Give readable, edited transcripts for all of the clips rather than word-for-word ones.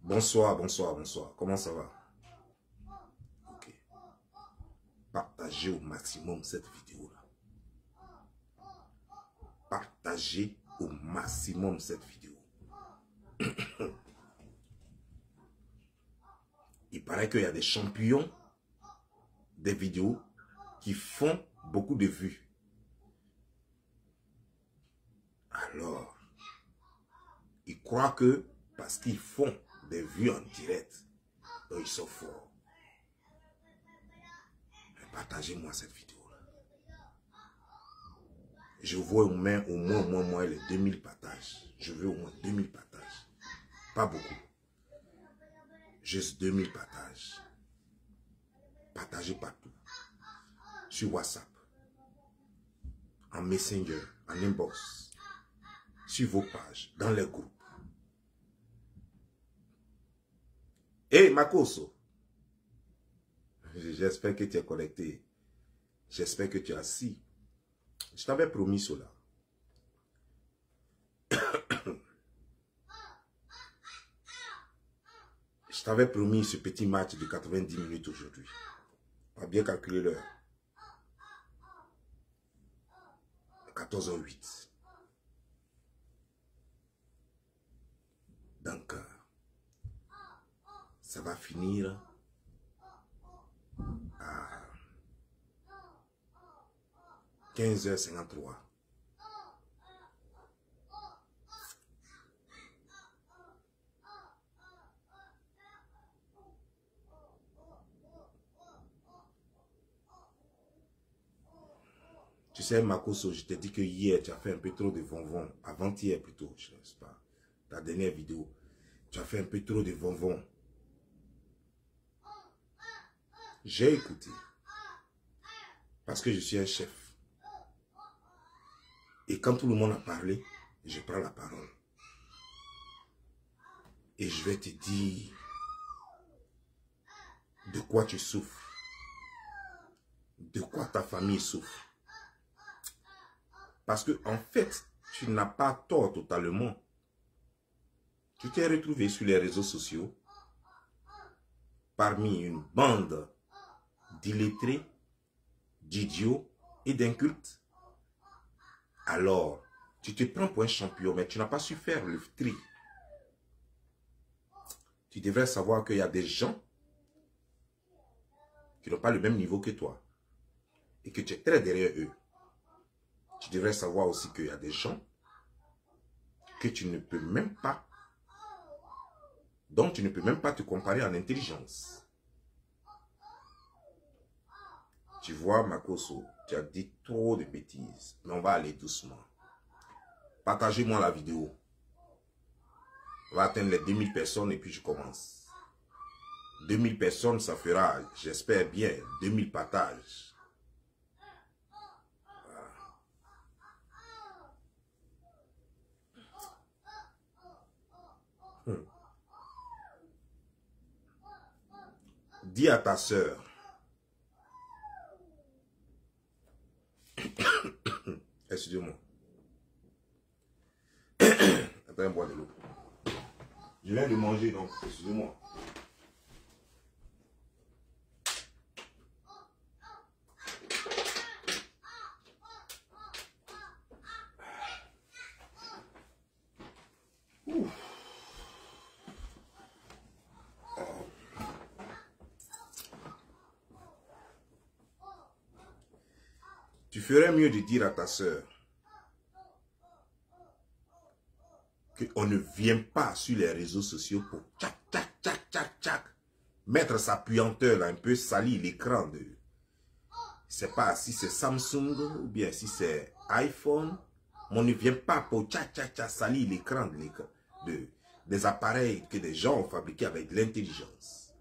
Bonsoir, bonsoir, bonsoir. Comment ça va? Ok. Partagez au maximum cette vidéo-là. Partagez au maximum cette vidéo. Il paraît qu'il y a des champions des vidéos qui font beaucoup de vues. Alors, ils croient que parce qu'ils font des vues en direct, ils sont forts. Mais partagez-moi cette vidéo-là. Je vois au moins les 2000 partages. Je veux au moins 2000 partages. Pas beaucoup. Juste 2000 partages. Partagez partout. Sur WhatsApp. En Messenger. En inbox. Sur vos pages. Dans les groupes. Hey Makoso. J'espère que tu es connecté. J'espère que tu es assis. Je t'avais promis cela. Je t'avais promis ce petit match de 90 minutes aujourd'hui. On va bien calculer l'heure. 14h08. Donc, ça va finir à 15h53. Tu sais, Makoso, je t'ai dit que hier, tu as fait un peu trop de vonvon. Avant-hier plutôt, je ne sais pas. Ta dernière vidéo. Tu as fait un peu trop de vonvon. J'ai écouté. Parce que je suis un chef. Et quand tout le monde a parlé, je prends la parole. Et je vais te dire de quoi tu souffres. De quoi ta famille souffre. Parce que en fait, tu n'as pas tort totalement. Tu t'es retrouvé sur les réseaux sociaux parmi une bande d'illettrés, d'idiots et d'incultes. Alors, tu te prends pour un champion, mais tu n'as pas su faire le tri. Tu devrais savoir qu'il y a des gens qui n'ont pas le même niveau que toi et que tu es très derrière eux. Tu devrais savoir aussi qu'il y a des gens que tu ne peux même pas, dont tu ne peux même pas te comparer en intelligence. Tu vois, Makoso, tu as dit trop de bêtises, mais on va aller doucement. Partagez-moi la vidéo. On va atteindre les 2000 personnes et puis je commence. 2000 personnes, ça fera, j'espère bien, 2000 partages. Dis à ta soeur. Excusez-moi. Attends, boire de l'eau. Je viens de manger, donc, excusez-moi. Tu ferais mieux de dire à ta soeur qu'on ne vient pas sur les réseaux sociaux pour tchac, tchac, tchac, tchac, tchac, mettre sa puanteur là, un peu salir l'écran de... C'est pas si c'est Samsung ou bien si c'est iPhone. On ne vient pas pour tchac, tchac, tchac, salir l'écran des appareils que des gens ont fabriqués avec de l'intelligence.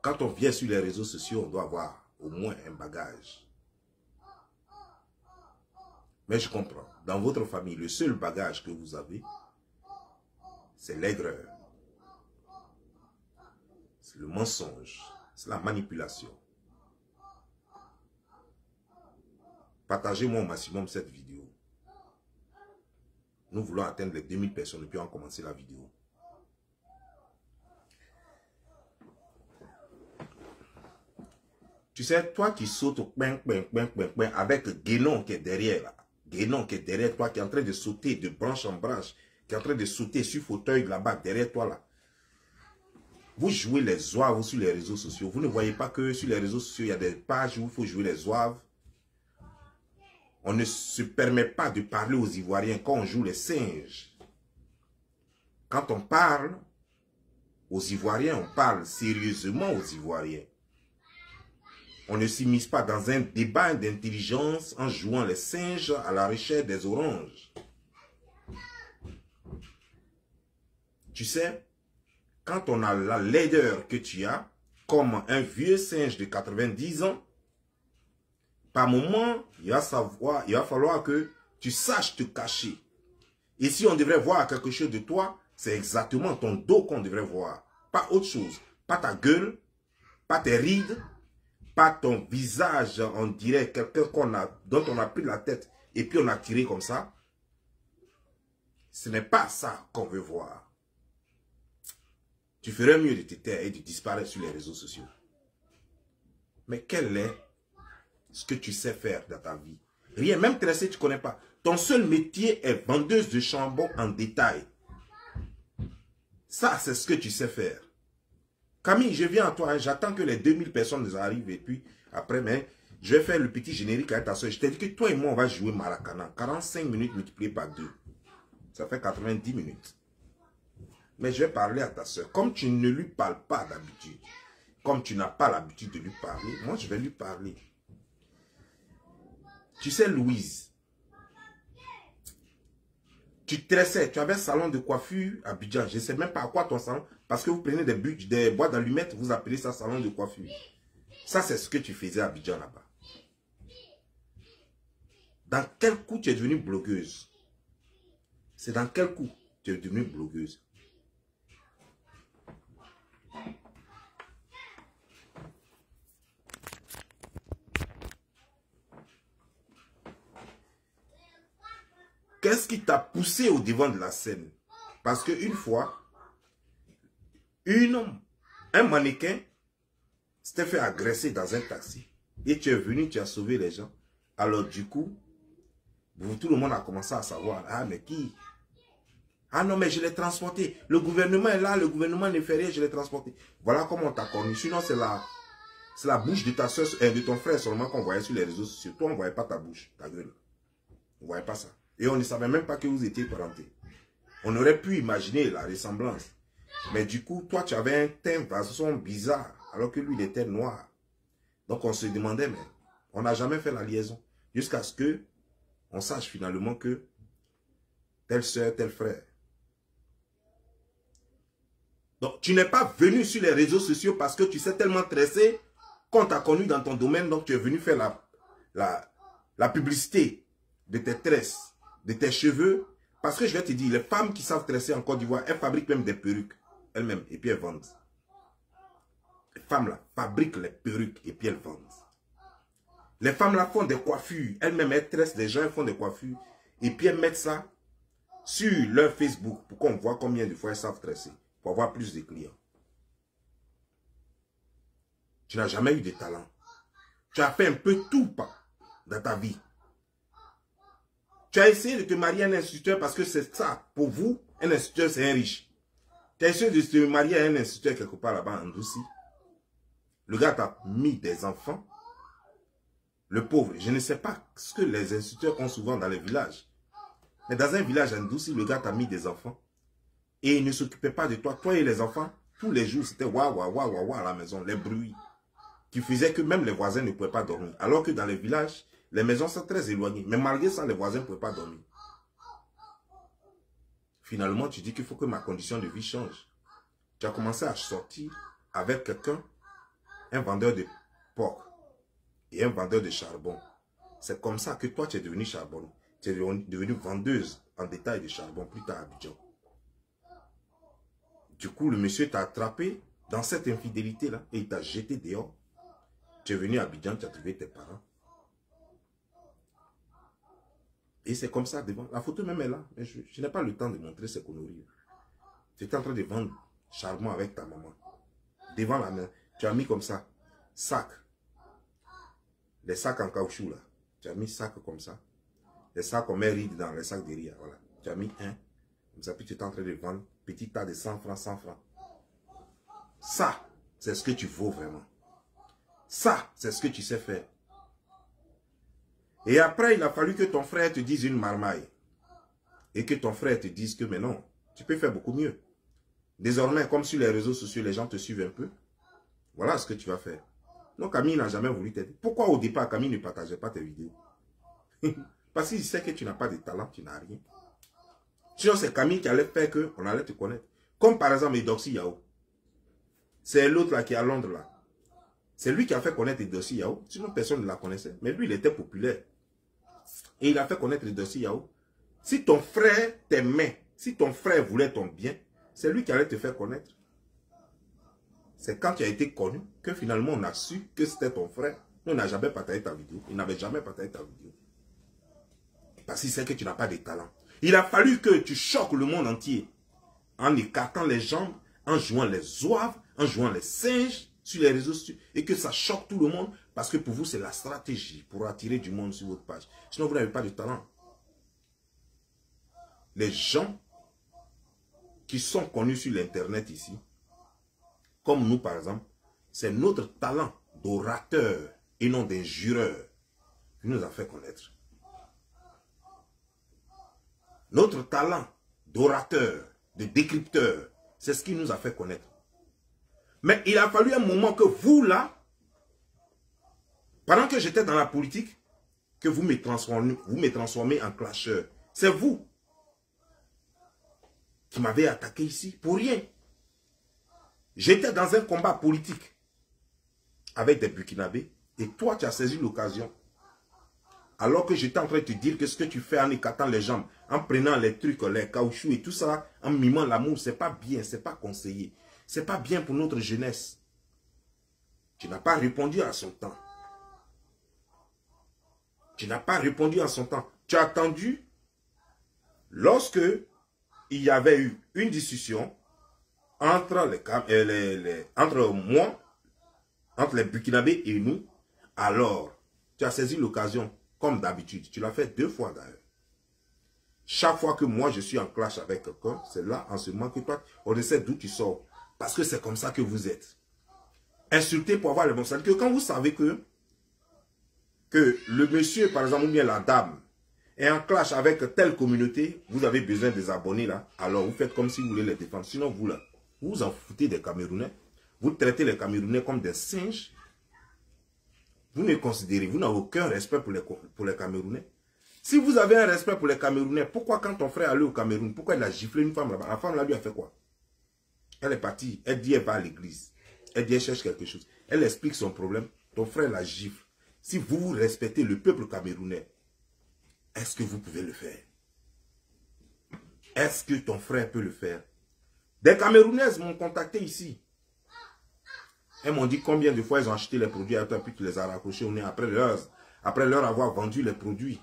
Quand on vient sur les réseaux sociaux, on doit avoir au moins un bagage. Mais je comprends. Dans votre famille, le seul bagage que vous avez, c'est l'aigreur. C'est le mensonge. C'est la manipulation. Partagez-moi au maximum cette vidéo. Nous voulons atteindre les 2000 personnes depuis on a commencé la vidéo. Tu sais, toi qui sautes avec Guénon qui est derrière là. Guénon qui est derrière toi, qui est en train de sauter de branche en branche, qui est en train de sauter sur fauteuil là-bas, derrière toi là. Vous jouez les zouaves sur les réseaux sociaux. Vous ne voyez pas que sur les réseaux sociaux, il y a des pages où il faut jouer les zouaves. On ne se permet pas de parler aux Ivoiriens quand on joue les singes. Quand on parle aux Ivoiriens, on parle sérieusement aux Ivoiriens. On ne s'immisce pas dans un débat d'intelligence en jouant les singes à la recherche des oranges. Tu sais, quand on a la laideur que tu as, comme un vieux singe de 90 ans, par moment, il va falloir que tu saches te cacher. Et si on devrait voir quelque chose de toi, c'est exactement ton dos qu'on devrait voir. Pas autre chose. Pas ta gueule, pas tes rides, pas ton visage, on dirait quelqu'un dont on a pris la tête et puis on a tiré comme ça. Ce n'est pas ça qu'on veut voir. Tu ferais mieux de te taire et de disparaître sur les réseaux sociaux. Mais quel est ce que tu sais faire dans ta vie? Rien, même tresser, tu ne connais pas. Ton seul métier est vendeuse de chambon en détail. Ça, c'est ce que tu sais faire. Camille, je viens à toi, hein, j'attends que les 2000 personnes arrivent et puis après, mais je vais faire le petit générique avec ta soeur. Je t'ai dit que toi et moi, on va jouer Maracana. 45 minutes multipliées par 2. Ça fait 90 minutes. Mais je vais parler à ta soeur. Comme tu ne lui parles pas d'habitude, comme tu n'as pas l'habitude de lui parler, moi, je vais lui parler. Tu sais, Louise, tu tressais, tu avais un salon de coiffure à Abidjan. Je ne sais même pas à quoi ton salon, parce que vous prenez des boîtes d'allumettes, vous appelez ça salon de coiffure. Ça, c'est ce que tu faisais à Abidjan là-bas. Dans quel coup tu es devenue blogueuse? C'est dans quel coup tu es devenue blogueuse? Qu'est-ce qui t'a poussé au devant de la scène? Parce qu'une fois, un mannequin s'était fait agresser dans un taxi. Et tu es venu, tu as sauvé les gens. Alors du coup, tout le monde a commencé à savoir. Ah, mais qui? Ah non, mais je l'ai transporté. Le gouvernement est là, le gouvernement ne fait rien, je l'ai transporté. Voilà comment on t'a connu. Sinon, c'est la bouche de ta soeur, de ton frère seulement qu'on voyait sur les réseaux sociaux. Toi, on ne voyait pas ta bouche, ta gueule. On ne voyait pas ça. Et on ne savait même pas que vous étiez parentés. On aurait pu imaginer la ressemblance. Mais du coup, toi, tu avais un teint façon bizarre, alors que lui, il était noir. Donc, on se demandait, mais on n'a jamais fait la liaison. Jusqu'à ce que on sache finalement que telle soeur, tel frère. Donc, tu n'es pas venu sur les réseaux sociaux parce que tu sais tellement tresser qu'on t'a connu dans ton domaine. Donc, tu es venu faire la publicité de tes tresses, de tes cheveux. Parce que je vais te dire, les femmes qui savent tresser en Côte d'Ivoire, elles fabriquent même des perruques. Elles-mêmes, et puis elles vendent. Les femmes là fabriquent les perruques et puis elles vendent. Les femmes là font des coiffures. Elles-mêmes, elles tressent des gens, elles font des coiffures. Et puis elles mettent ça sur leur Facebook pour qu'on voit combien de fois elles savent tresser. Pour avoir plus de clients. Tu n'as jamais eu de talent. Tu as fait un peu tout dans ta vie. Tu as essayé de te marier à un instituteur parce que c'est ça. Pour vous, un instituteur, c'est un riche. Tu as essayé de te marier à un instituteur quelque part là-bas en Douci. Le gars t'a mis des enfants. Le pauvre, je ne sais pas ce que les instituteurs ont souvent dans les villages. Mais dans un village en Douci, le gars t'a mis des enfants. Et il ne s'occupait pas de toi. Toi et les enfants, tous les jours, c'était waouh, waouh, waouh, waouh à la maison. Les bruits qui faisaient que même les voisins ne pouvaient pas dormir. Alors que dans les villages, les maisons sont très éloignées. Mais malgré ça, les voisins ne pouvaient pas dormir. Finalement, tu dis qu'il faut que ma condition de vie change. Tu as commencé à sortir avec quelqu'un, un vendeur de porc et un vendeur de charbon. C'est comme ça que toi, tu es devenu charbonnier. Tu es devenue vendeuse en détail de charbon plus tard à Abidjan. Du coup, le monsieur t'a attrapé dans cette infidélité-là et il t'a jeté dehors. Tu es venu à Abidjan, tu as trouvé tes parents. Et c'est comme ça devant. La photo même est là. Mais je n'ai pas le temps de montrer ces conneries. Tu étais en train de vendre charbon avec ta maman. Devant la main. Tu as mis comme ça. Sac. Les sacs en caoutchouc là. Tu as mis sac comme ça. Les sacs qu'on met riz dans les sacs de riz. Voilà. Tu as mis un. Comme ça, puis tu es en train de vendre. Petit tas de 100 francs, 100 francs. Ça, c'est ce que tu vaux vraiment. Ça, c'est ce que tu sais faire. Et après, il a fallu que ton frère te dise une marmaille. Et que ton frère te dise que, mais non, tu peux faire beaucoup mieux. Désormais, comme sur les réseaux sociaux, les gens te suivent un peu. Voilà ce que tu vas faire. Non, Camille n'a jamais voulu t'aider. Pourquoi au départ, Camille ne partageait pas tes vidéos? Parce qu'il sait que tu n'as pas de talent, tu n'as rien. Sinon, c'est Camille qui allait faire qu'on allait te connaître. Comme par exemple Edoxy Yao. C'est l'autre là qui est à Londres là. C'est lui qui a fait connaître Edoxy Yao. Sinon, personne ne la connaissait. Mais lui, il était populaire. Et il a fait connaître Edoxy Yao. Si ton frère t'aimait, si ton frère voulait ton bien, c'est lui qui allait te faire connaître. C'est quand tu as été connu que finalement on a su que c'était ton frère. Mais on n'a jamais partagé ta vidéo. Il n'avait jamais partagé ta vidéo. Parce qu'il sait que tu n'as pas de talent. Il a fallu que tu choques le monde entier. En écartant les jambes, en jouant les zouaves, en jouant les singes sur les réseaux sociaux. Et que ça choque tout le monde. Parce que pour vous, c'est la stratégie pour attirer du monde sur votre page. Sinon, vous n'avez pas de talent. Les gens qui sont connus sur l'internet ici, comme nous par exemple, c'est notre talent d'orateur et non d'injureur qui nous a fait connaître. Notre talent d'orateur, de décrypteur, c'est ce qui nous a fait connaître. Mais il a fallu un moment que vous là, pendant que j'étais dans la politique, que vous me transformez en clasheur. C'est vous qui m'avez attaqué ici pour rien. J'étais dans un combat politique avec des Burkinabés et toi tu as saisi l'occasion. Alors que j'étais en train de te dire que ce que tu fais en écartant les jambes, en prenant les trucs, les caoutchoucs et tout ça, en mimant l'amour, c'est pas bien, c'est pas conseillé. C'est pas bien pour notre jeunesse. Tu n'as pas répondu à son temps. Tu n'as pas répondu à son temps. Tu as attendu lorsque il y avait eu une discussion entre les Burkinabés et nous. Alors, tu as saisi l'occasion, comme d'habitude. Tu l'as fait 2 fois d'ailleurs. Chaque fois que moi je suis en clash avec quelqu'un, c'est là en ce moment que toi, on essaie d'où tu sors. Parce que c'est comme ça que vous êtes. Insulter pour avoir le bon salaire. Que quand vous savez que le monsieur, par exemple, ou bien la dame, est en clash avec telle communauté, vous avez besoin des abonnés là, alors vous faites comme si vous voulez les défendre. Sinon, vous là, vous vous en foutez des Camerounais. Vous traitez les Camerounais comme des singes. Vous ne considérez, vous n'avez aucun respect pour les Camerounais. Si vous avez un respect pour les Camerounais, pourquoi quand ton frère allait au Cameroun, pourquoi il a giflé une femme là-bas? La femme là lui a fait quoi? Elle est partie, elle dit elle va à l'église. Elle dit elle cherche quelque chose. Elle explique son problème. Ton frère la gifle. Si vous respectez le peuple camerounais, est-ce que vous pouvez le faire? Est-ce que ton frère peut le faire? Des Camerounaises m'ont contacté ici. Elles m'ont dit combien de fois ils ont acheté les produits à toi, puis tu les as raccrochés au nez après leur avoir vendu les produits.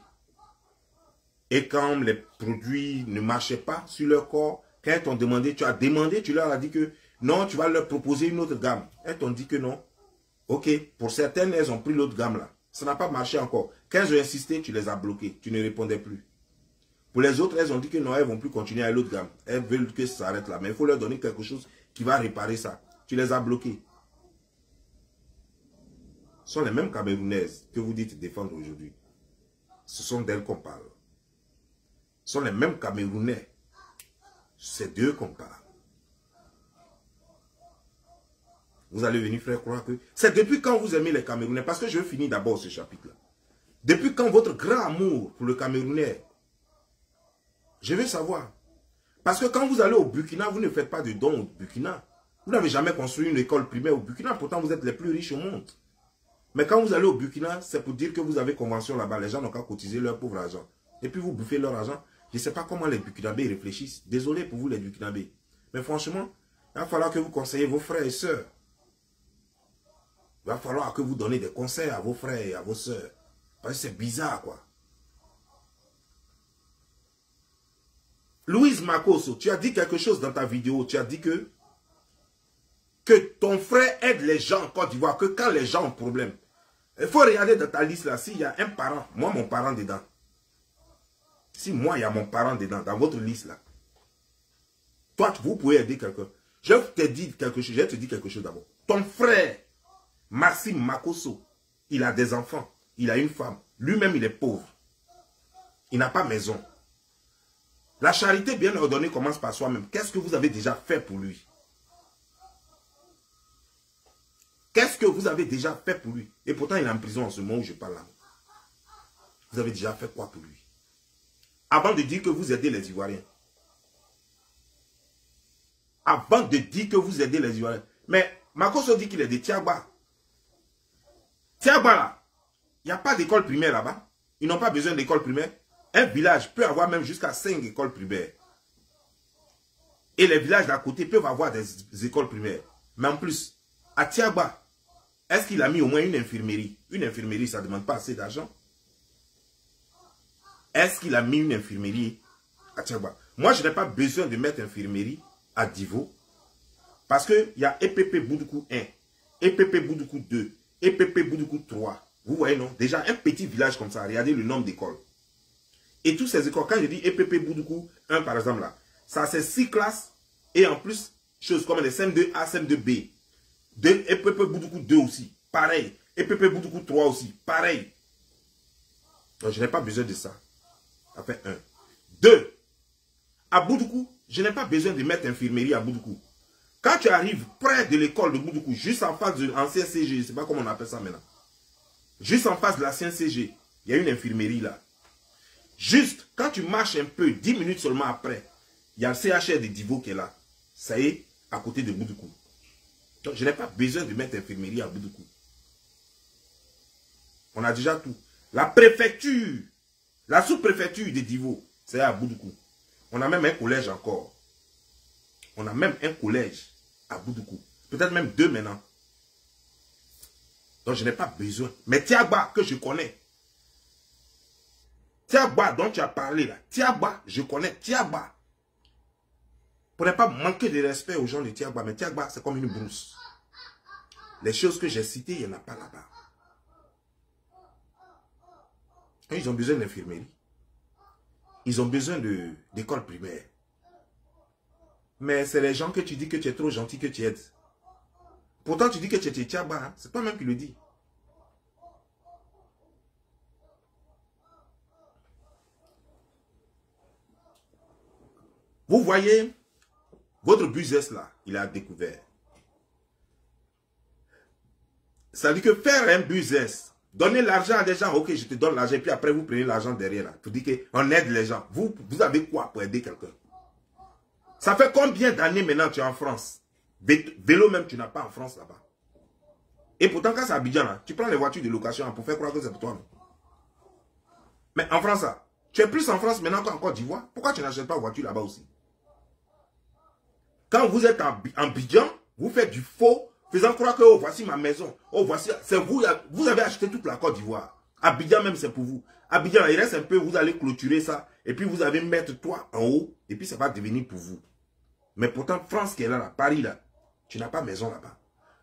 Et quand les produits ne marchaient pas sur leur corps, quand elles t'ont demandé, tu as demandé, tu leur as dit que non, tu vas leur proposer une autre gamme. Elles t'ont dit que non. Ok, pour certaines, elles ont pris l'autre gamme là. Ça n'a pas marché encore. Quand elles ont insisté, tu les as bloquées. Tu ne répondais plus. Pour les autres, elles ont dit que non, elles ne vont plus continuer à l'autre gamme. Elles veulent que ça s'arrête là. Mais il faut leur donner quelque chose qui va réparer ça. Tu les as bloquées. Ce sont les mêmes Camerounaises que vous dites défendre aujourd'hui. Ce sont d'elles qu'on parle. Ce sont les mêmes Camerounais. C'est d'eux qu'on parle. Vous allez venir faire croire que... C'est depuis quand vous aimez les Camerounais? Parce que je vais finir d'abord ce chapitre-là. Depuis quand votre grand amour pour le Camerounais? Je veux savoir. Parce que quand vous allez au Burkina, vous ne faites pas de dons au Burkina. Vous n'avez jamais construit une école primaire au Burkina. Pourtant, vous êtes les plus riches au monde. Mais quand vous allez au Burkina, c'est pour dire que vous avez convention là-bas. Les gens n'ont qu'à cotiser leur pauvre argent. Et puis vous bouffez leur argent. Je ne sais pas comment les Burkinabés réfléchissent. Désolé pour vous les Burkinabés. Mais franchement, il va falloir que vous conseillez vos frères et sœurs. Il va falloir que vous donnez des conseils à vos frères et à vos sœurs. Parce que c'est bizarre, quoi. Louise Makosso, tu as dit quelque chose dans ta vidéo. Tu as dit que ton frère aide les gens en Côte d'Ivoire, que quand les gens ont problème. Il faut regarder dans ta liste là, s'il y a un parent, moi mon parent dedans. Si moi il y a mon parent dedans, dans votre liste là. Toi, vous pouvez aider quelqu'un. Je te dis quelque chose, je te dis quelque chose d'abord. Ton frère, Maxime Makosso, il a des enfants, il a une femme. Lui-même, il est pauvre. Il n'a pas maison. La charité bien ordonnée commence par soi-même. Qu'est-ce que vous avez déjà fait pour lui? Qu'est-ce que vous avez déjà fait pour lui? Et pourtant, il est en prison en ce moment où je parle là. Vous avez déjà fait quoi pour lui? Avant de dire que vous aidez les Ivoiriens. Avant de dire que vous aidez les Ivoiriens. Mais Makosso dit qu'il est de Tiagba. Tiagba là, il n'y a pas d'école primaire là-bas. Ils n'ont pas besoin d'école primaire. Un village peut avoir même jusqu'à 5 écoles primaires. Et les villages d'à côté peuvent avoir des écoles primaires. Mais en plus, à Tiagba, est-ce qu'il a mis au moins une infirmerie? Une infirmerie, ça ne demande pas assez d'argent. Est-ce qu'il a mis une infirmerie à Tiagba? Moi, je n'ai pas besoin de mettre infirmerie à Divo. Parce qu'il y a EPP Boudoukou 1, EPP Boudoukou 2, EPP Boudoukou 3. Vous voyez, non? Déjà, un petit village comme ça, regardez le nombre d'écoles. Et toutes ces écoles, quand je dis EPP Boudoukou 1, par exemple, là, ça c'est 6 classes. Et en plus, choses comme les CM2A, CM2B. EPP Boudoukou 2 aussi, pareil. EPP Boudoukou 3 aussi, pareil. Donc, je n'ai pas besoin de ça. Ça fait 1. 2. À Boudoukou, je n'ai pas besoin de mettre infirmerie à Boudoukou. Quand tu arrives près de l'école de Boudoukou, juste en face de l'ancien CG, je ne sais pas comment on appelle ça maintenant. Juste en face de l'ancien CG, il y a une infirmerie là. Juste, quand tu marches un peu, 10 minutes seulement après, il y a le CHR de Divo qui est là. Ça y est, à côté de Boudoukou. Donc, je n'ai pas besoin de mettre infirmerie à Boudoukou. On a déjà tout. La préfecture, la sous-préfecture de Divo, c'est à Boudoukou. On a même un collège encore. On a même un collège à Boudoukou. Peut-être même 2 maintenant. Donc, je n'ai pas besoin. Mais Tiagba, que je connais. Tiagba, dont tu as parlé là. Tiagba, je connais Tiagba. Pour ne pas manquer de respect aux gens de Tiagba. Mais Tiagba, c'est comme une brousse. Les choses que j'ai citées, il n'y en a pas là-bas. Ils ont besoin d'infirmerie. Ils ont besoin d'école primaire. Mais c'est les gens que tu dis que tu es trop gentil que tu aides. Pourtant, tu dis que tu es Tiagba. Hein? C'est toi-même qui le dis. Vous voyez, votre business là, il a découvert. Ça veut dire que faire un business, donner l'argent à des gens, ok, je te donne l'argent, et puis après vous prenez l'argent derrière là. Vous dites qu'on aide les gens. Vous avez quoi pour aider quelqu'un? Ça fait combien d'années maintenant tu es en France? Vélo même, tu n'as pas en France là-bas. Et pourtant, quand c'est à Abidjan, là, tu prends les voitures de location pour faire croire que c'est pour toi. Non? Mais en France, là, tu es plus en France maintenant qu'en Côte d'Ivoire. Pourquoi tu n'achètes pas de voiture là-bas aussi? Quand vous êtes en Abidjan, vous faites du faux, faisant croire que oh, voici ma maison. Oh, voici, c'est vous, vous avez acheté toute la Côte d'Ivoire. Abidjan même, c'est pour vous. Abidjan, il reste un peu, vous allez clôturer ça. Et puis vous allez mettre toi en haut. Et puis ça va devenir pour vous. Mais pourtant, France qui est là, Paris là, tu n'as pas maison là-bas.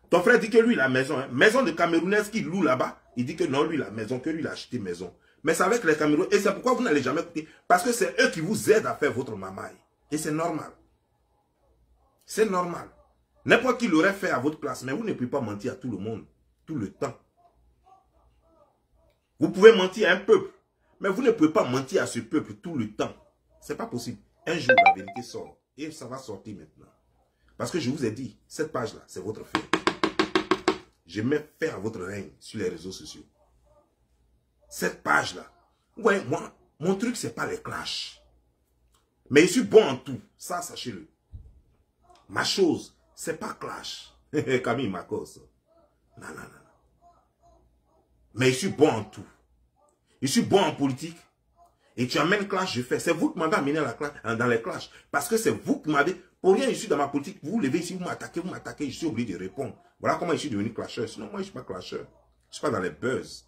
Ton frère dit que lui, il a maison. Hein. Maison de Camerounaise qui loue là-bas. Il dit que non, lui, il a maison, que lui, il a acheté maison. Mais c'est avec les Camerounais. Et c'est pourquoi vous n'allez jamais écouter. Parce que c'est eux qui vous aident à faire votre mamaille. Et c'est normal. C'est normal. N'importe qui l'aurait fait à votre place. Mais vous ne pouvez pas mentir à tout le monde. Tout le temps. Vous pouvez mentir à un peuple. Mais vous ne pouvez pas mentir à ce peuple tout le temps. C'est pas possible. Un jour, la vérité sort. Et ça va sortir maintenant. Parce que je vous ai dit, cette page-là, c'est votre fait. Je mets fin à votre règne sur les réseaux sociaux. Cette page-là. Ouais, moi, mon truc, c'est pas les clashs. Mais je suis bon en tout. Ça, sachez-le. Ma chose, c'est pas clash. Camille Makosso. Non, non, non. Mais je suis bon en tout. Je suis bon en politique. Et tu amènes clash, je fais. C'est vous qui m'avez amené à la clash, dans les clashs. Parce que c'est vous qui m'avez... Pour rien, je suis dans ma politique. Vous vous levez ici, vous m'attaquez, je suis obligé de répondre. Voilà comment je suis devenu clasheur. Sinon, moi, je ne suis pas clasheur. Je ne suis pas dans les buzz.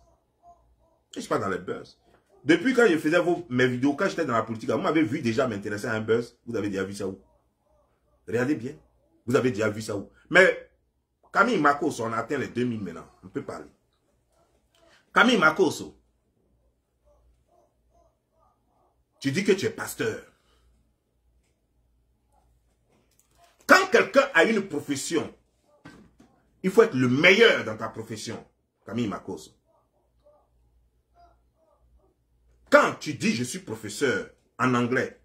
Je ne suis pas dans les buzz. Depuis quand je faisais mes vidéos, quand j'étais dans la politique, vous m'avez vu déjà m'intéresser à un buzz. Vous avez déjà vu ça où? Regardez bien. Vous avez déjà vu ça où? Mais Camille Makosso, on a atteint les 2000 maintenant. On peut parler. Camille Makosso, tu dis que tu es pasteur. Quand quelqu'un a une profession, il faut être le meilleur dans ta profession. Camille Makosso. Quand tu dis je suis professeur en anglais,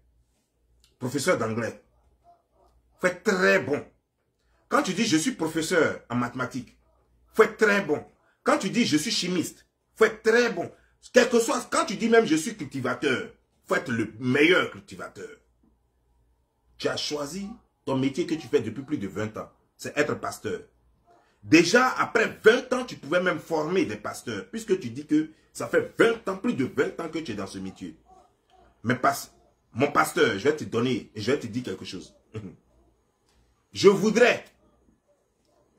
professeur d'anglais, faut être très bon. Quand tu dis je suis professeur en mathématiques, faut être très bon. Quand tu dis je suis chimiste, faut être très bon. Quel que soit, quand tu dis même je suis cultivateur, faut être le meilleur cultivateur. Tu as choisi ton métier que tu fais depuis plus de 20 ans, c'est être pasteur. Déjà, après 20 ans, tu pouvais même former des pasteurs, puisque tu dis que ça fait 20 ans, plus de 20 ans que tu es dans ce métier. Mais mon pasteur, je vais te donner, et je vais te dire quelque chose. Je voudrais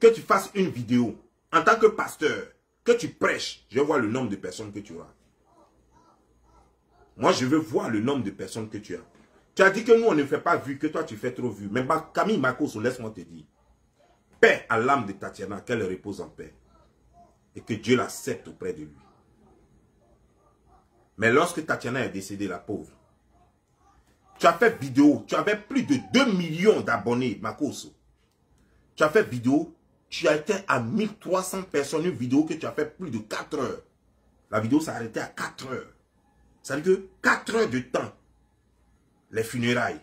que tu fasses une vidéo en tant que pasteur, que tu prêches. Je vais voir le nombre de personnes que tu as. Moi, je veux voir le nombre de personnes que tu as. Tu as dit que nous, on ne fait pas vu, que toi, tu fais trop vu. Mais Camille Makosso, laisse-moi te dire. Paix à l'âme de Tatiana, qu'elle repose en paix. Et que Dieu l'accepte auprès de lui. Mais lorsque Tatiana est décédée, la pauvre, tu as fait vidéo, tu avais plus de 2 millions d'abonnés, Makosso. Tu as fait vidéo, tu as été à 1300 personnes, une vidéo que tu as fait plus de 4 heures. La vidéo s'est arrêtée à 4 heures. Ça veut dire que 4 heures de temps, les funérailles.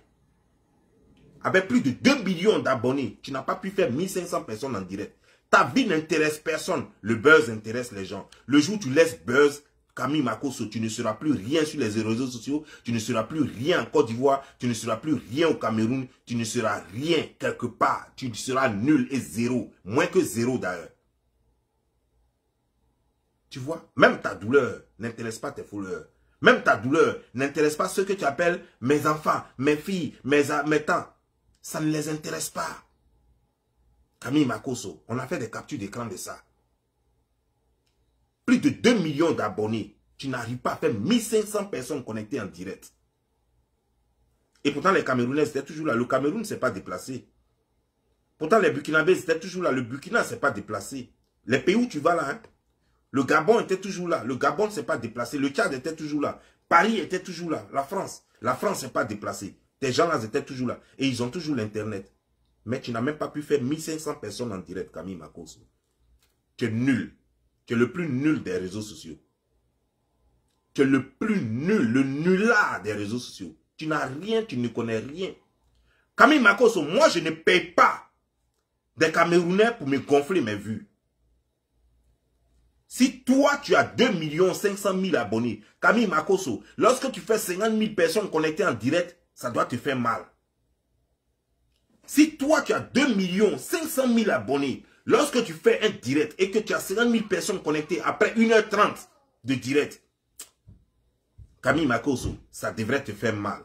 Avec plus de 2 millions d'abonnés, tu n'as pas pu faire 1500 personnes en direct. Ta vie n'intéresse personne. Le buzz intéresse les gens. Le jour où tu laisses buzz, Camille Makosso, tu ne seras plus rien sur les réseaux sociaux. Tu ne seras plus rien en Côte d'Ivoire. Tu ne seras plus rien au Cameroun. Tu ne seras rien quelque part. Tu seras nul et zéro. Moins que zéro d'ailleurs. Tu vois, même ta douleur n'intéresse pas tes followers. Même ta douleur n'intéresse pas ceux que tu appelles mes enfants, mes filles, mes tantes. Ça ne les intéresse pas. Camille Makosso, on a fait des captures d'écran de ça. Plus de 2 millions d'abonnés. Tu n'arrives pas à faire 1500 personnes connectées en direct. Et pourtant les Camerounais étaient toujours là. Le Cameroun ne s'est pas déplacé. Pourtant les Burkinabés étaient toujours là. Le Burkina ne s'est pas déplacé. Les pays où tu vas là, hein, le Gabon était toujours là. Le Gabon ne s'est pas déplacé. Le Tchad était toujours là. Paris était toujours là. La France ne s'est pas déplacée. Tes gens-là étaient toujours là. Et ils ont toujours l'Internet. Mais tu n'as même pas pu faire 1500 personnes en direct, Camille Makosso. Tu es nul. Tu es le plus nul des réseaux sociaux. Tu es le plus nul, le nulard des réseaux sociaux. Tu n'as rien, tu ne connais rien. Camille Makosso, moi je ne paye pas des Camerounais pour me gonfler mes vues. Si toi tu as 2 500 000 abonnés, Camille Makosso, lorsque tu fais 50 000 personnes connectées en direct, ça doit te faire mal. Si toi tu as 2 500 000 abonnés, lorsque tu fais un direct et que tu as 50 000 personnes connectées après 1h30 de direct, Camille Makosso, ça devrait te faire mal.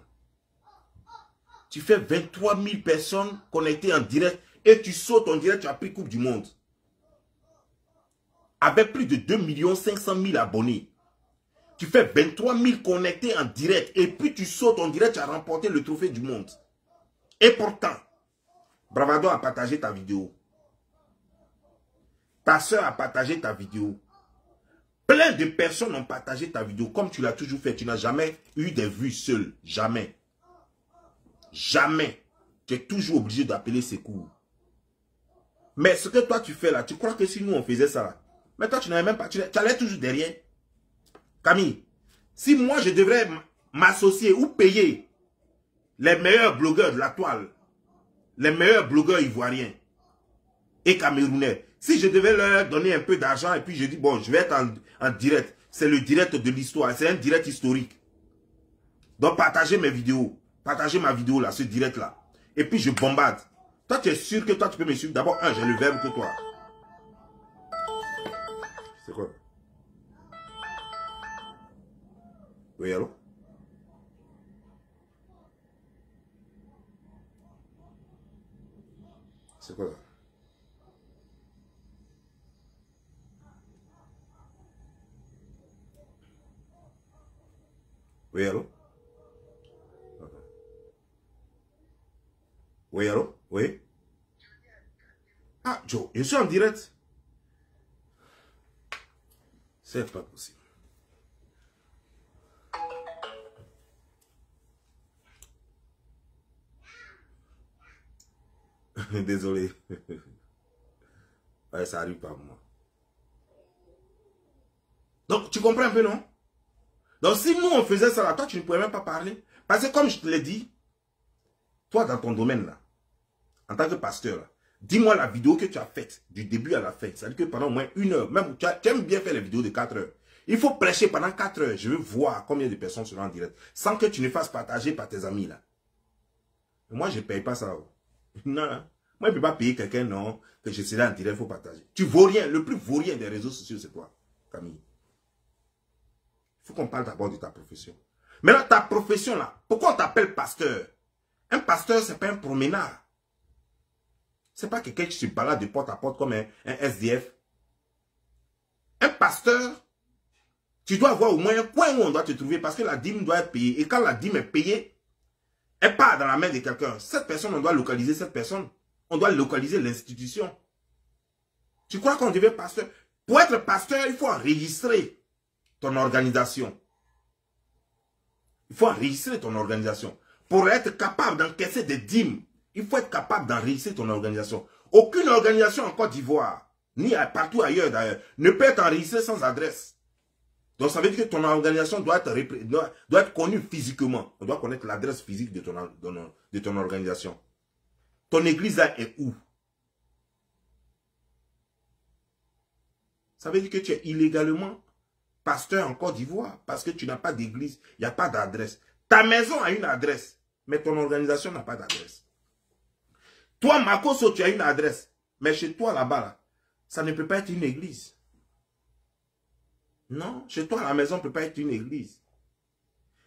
Tu fais 23 000 personnes connectées en direct et tu sautes en direct, tu as pris Coupe du Monde. Avec plus de 2 500 000 abonnés. Tu fais 23 000 connectés en direct et puis tu sautes en direct, tu as remporté le trophée du monde. Et pourtant, Bravado a partagé ta vidéo. Ta soeur a partagé ta vidéo. Plein de personnes ont partagé ta vidéo comme tu l'as toujours fait. Tu n'as jamais eu des vues seules. Jamais. Jamais. Tu es toujours obligé d'appeler secours. Mais ce que toi tu fais là, tu crois que si nous on faisait ça là, mais toi tu n'avais même pas, tu allais toujours derrière. Camille, si moi je devrais m'associer ou payer les meilleurs blogueurs de la toile, les meilleurs blogueurs ivoiriens et camerounais, si je devais leur donner un peu d'argent et puis je dis bon je vais être en direct, c'est le direct de l'histoire, c'est un direct historique. Donc partagez mes vidéos, partagez ma vidéo là, ce direct là, et puis je bombarde. Toi tu es sûr que toi tu peux me suivre? D'abord j'ai le verbe que toi. C'est quoi? Oui, allô? C'est quoi ça? Oui, allô? Oui, allô? Oui? Ah, Joe, je suis en direct. C'est pas possible. Désolé. Ouais, ça arrive pas à moi. Donc, tu comprends un peu, non? Donc, si nous, on faisait ça là, toi, tu ne pourrais même pas parler. Parce que comme je te l'ai dit, toi, dans ton domaine là, en tant que pasteur là, dis-moi la vidéo que tu as faite du début à la fin. C'est-à-dire que pendant au moins 1 heure, même tu aimes bien faire les vidéos de 4 heures. Il faut prêcher pendant 4 heures. Je veux voir combien de personnes seront en direct. Sans que tu ne fasses partager par tes amis là. Moi, je ne paye pas ça. Non. Moi, je ne peux pas payer quelqu'un, non, que je serai en direct, il faut partager. Tu vaux rien. Le plus vaurien des réseaux sociaux, c'est toi, Camille. Il faut qu'on parle d'abord de ta profession. Maintenant, ta profession là, pourquoi on t'appelle pasteur? Un pasteur, ce n'est pas un promeneur. Ce n'est pas quelqu'un qui se balade de porte à porte comme un SDF. Un pasteur, tu dois avoir au moins un coin où on doit te trouver parce que la dîme doit être payée. Et quand la dîme est payée, elle part dans la main de quelqu'un. Cette personne, on doit localiser cette personne. On doit localiser l'institution. Tu crois qu'on devient pasteur? Pour être pasteur, il faut enregistrer ton organisation. Il faut enregistrer ton organisation. Pour être capable d'encaisser des dîmes, il faut être capable d'enregistrer ton organisation. Aucune organisation en Côte d'Ivoire, ni partout ailleurs d'ailleurs, ne peut être enregistrée sans adresse. Donc ça veut dire que ton organisation doit être connue physiquement. On doit connaître l'adresse physique de ton organisation. Ton église là est où? Ça veut dire que tu es illégalement pasteur en Côte d'Ivoire parce que tu n'as pas d'église, il n'y a pas d'adresse. Ta maison a une adresse, mais ton organisation n'a pas d'adresse. Toi, Makoso, tu as une adresse, mais chez toi là-bas, là, ça ne peut pas être une église. Non, chez toi, la maison ne peut pas être une église.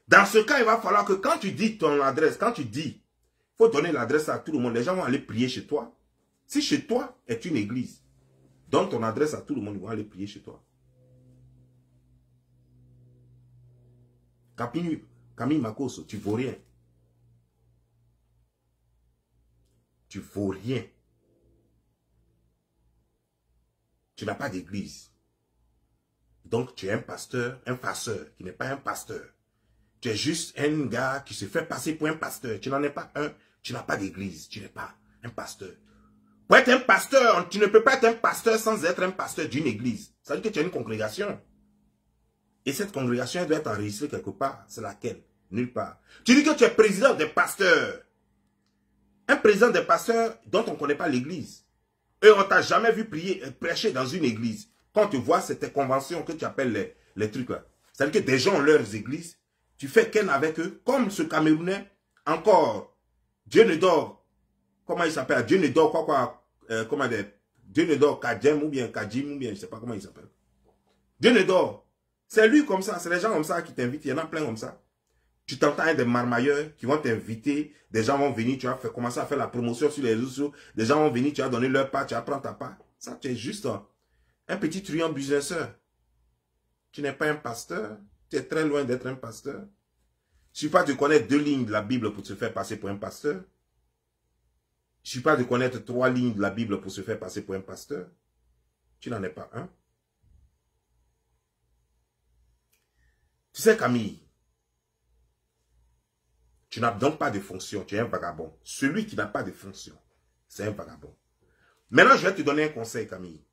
Dans ce cas, il va falloir que quand tu dis ton adresse, quand tu dis, il faut donner l'adresse à tout le monde, les gens vont aller prier chez toi. Si chez toi est une église, donne ton adresse à tout le monde, ils vont aller prier chez toi. Camille Makoso, tu ne vaux rien. Tu ne vaux rien. Tu n'as pas d'église. Donc, tu es un pasteur, un passeur, qui n'est pas un pasteur. Tu es juste un gars qui se fait passer pour un pasteur. Tu n'en es pas un. Tu n'as pas d'église. Tu n'es pas un pasteur. Pour être un pasteur, tu ne peux pas être un pasteur sans être un pasteur d'une église. Ça veut dire que tu as une congrégation. Et cette congrégation elle doit être enregistrée quelque part. C'est laquelle? Nulle part. Tu dis que tu es président des pasteurs. Un président des pasteurs dont on ne connaît pas l'église. Et on ne t'a jamais vu prêcher dans une église. Quand tu vois cette convention que tu appelles les trucs là. C'est-à-dire que des gens ont leurs églises. Tu fais qu'un avec eux. Comme ce Camerounais, encore, Dieu ne dort. Comment il s'appelle? Dieu ne dort comment dire? Dieu ne dort Kadjem ou bien Kadjim ou bien je ne sais pas comment il s'appelle. Dieu ne dort. C'est lui comme ça. C'est les gens comme ça qui t'invitent. Il y en a plein comme ça. Tu t'entends des marmailleurs qui vont t'inviter. Des gens vont venir. Tu vas commencer à faire la promotion sur les réseaux sociaux. Des gens vont venir. Tu vas donner leur part. Tu vas prendre ta part. Ça, tu es juste un petit truand businesseur. Tu n'es pas un pasteur. Tu es très loin d'être un pasteur. Il ne suffit pas de connaître 2 lignes de la Bible pour se faire passer pour un pasteur. Il ne suffit pas de connaître 3 lignes de la Bible pour se faire passer pour un pasteur. Tu n'en es pas un. Tu sais, Camille, tu n'as donc pas de fonction. Tu es un vagabond. Celui qui n'a pas de fonction, c'est un vagabond. Maintenant, je vais te donner un conseil, Camille.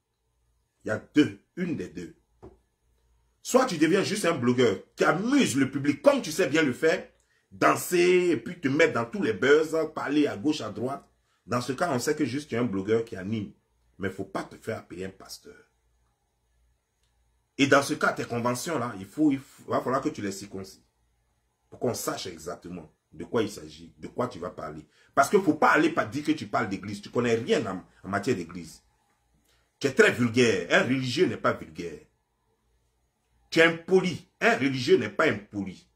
Il y a une des deux. Soit tu deviens juste un blogueur qui amuse le public comme tu sais bien le faire, danser et puis te mettre dans tous les buzz, parler à gauche, à droite. Dans ce cas, on sait que juste tu es un blogueur qui anime. Mais il ne faut pas te faire appeler un pasteur. Et dans ce cas, tes conventions là, il va falloir que tu les circoncis. Pour qu'on sache exactement de quoi il s'agit, de quoi tu vas parler. Parce qu'il ne faut pas aller dire que tu parles d'église. Tu ne connais rien en matière d'église. Tu es très vulgaire. Un religieux n'est pas vulgaire. Tu es impoli. Un religieux n'est pas impoli.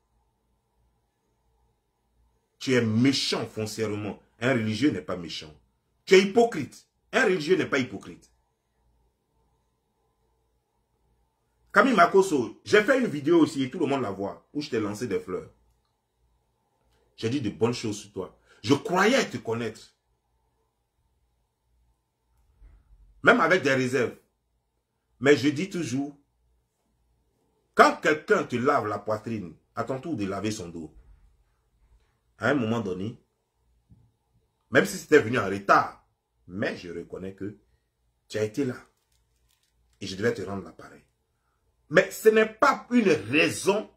Tu es méchant foncièrement. Un religieux n'est pas méchant. Tu es hypocrite. Un religieux n'est pas hypocrite. Camille Makosso, j'ai fait une vidéo aussi et tout le monde la voit, où je t'ai lancé des fleurs. J'ai dit de bonnes choses sur toi. Je croyais te connaître. Même avec des réserves. Mais je dis toujours, quand quelqu'un te lave la poitrine, à ton tour de laver son dos, à un moment donné, même si c'était venu en retard, mais je reconnais que tu as été là. Et je devais te rendre l'appareil. Mais ce n'est pas une raison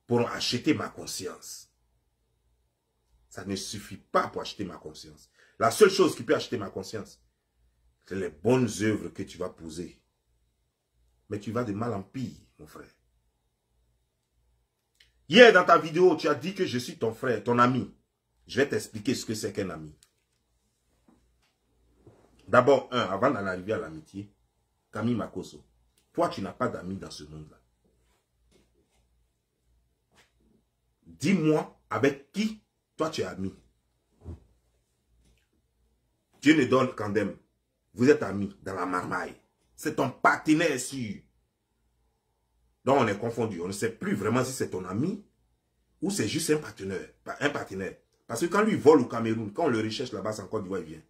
pour acheter ma conscience. Ça ne suffit pas pour acheter ma conscience. La seule chose qui peut acheter ma conscience, c'est les bonnes œuvres que tu vas poser. Mais tu vas de mal en pire, mon frère. Hier, dans ta vidéo, tu as dit que je suis ton frère, ton ami. Je vais t'expliquer ce que c'est qu'un ami. D'abord, avant d'en arriver à l'amitié, Camille Makosso, toi, tu n'as pas d'amis dans ce monde-là. Dis-moi avec qui toi tu es ami. Dieu ne donne qu'en d'aime. Vous êtes amis dans la marmaille. C'est ton partenaire sûr. Donc on est confondu. On ne sait plus vraiment si c'est ton ami ou c'est juste un partenaire. Parce que quand lui vole au Cameroun, quand on le recherche là-bas, c'est en Côte d'Ivoire, il vient.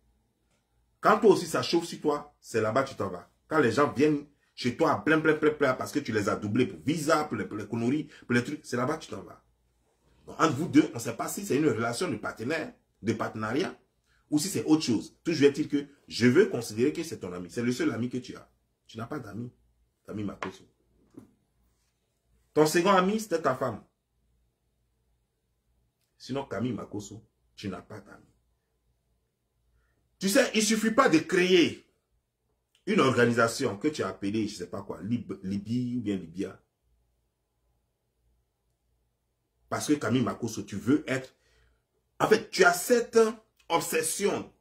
Quand toi aussi ça chauffe sur toi, c'est là-bas tu t'en vas. Quand les gens viennent chez toi plein parce que tu les as doublés pour visa, pour les conneries, pour les trucs, c'est là-bas tu t'en vas. Donc, entre vous deux, on ne sait pas si c'est une relation de partenaire, de partenariat, ou si c'est autre chose. Toujours est-il que je veux considérer que c'est ton ami. C'est le seul ami que tu as. Tu n'as pas d'amis. Camille Makosso. Ton second ami, c'était ta femme. Sinon, Camille Makosso, tu n'as pas d'amis. Tu sais, il ne suffit pas de créer une organisation que tu as appelée, je ne sais pas quoi, Libye ou bien Libya. Parce que Camille Makosso, tu veux être... En fait, tu as cette obsession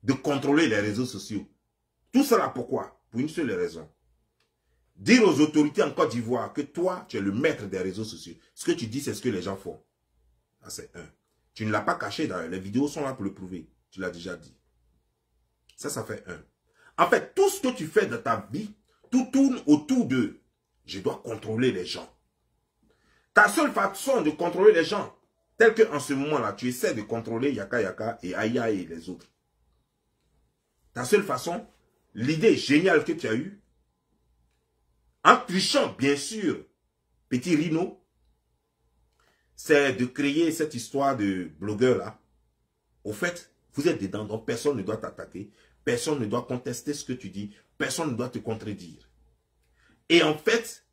de contrôler les réseaux sociaux. Tout cela pourquoi? Pour une seule raison. Dire aux autorités en Côte d'Ivoire que toi, tu es le maître des réseaux sociaux. Ce que tu dis, c'est ce que les gens font. Ça, c'est un. Tu ne l'as pas caché, les vidéos sont là pour le prouver. Tu l'as déjà dit. Ça fait un. En fait, tout ce que tu fais dans ta vie, tout tourne autour de « je dois contrôler les gens ». Ta seule façon de contrôler les gens, tel qu'en ce moment-là, tu essaies de contrôler Yaka Yaka et Aya et les autres. Ta seule façon, l'idée géniale que tu as eue, en trichant bien sûr, Petit Rhino, c'est de créer cette histoire de blogueur-là. Au fait, vous êtes dedans, donc personne ne doit t'attaquer, personne ne doit contester ce que tu dis, personne ne doit te contredire. Et en fait,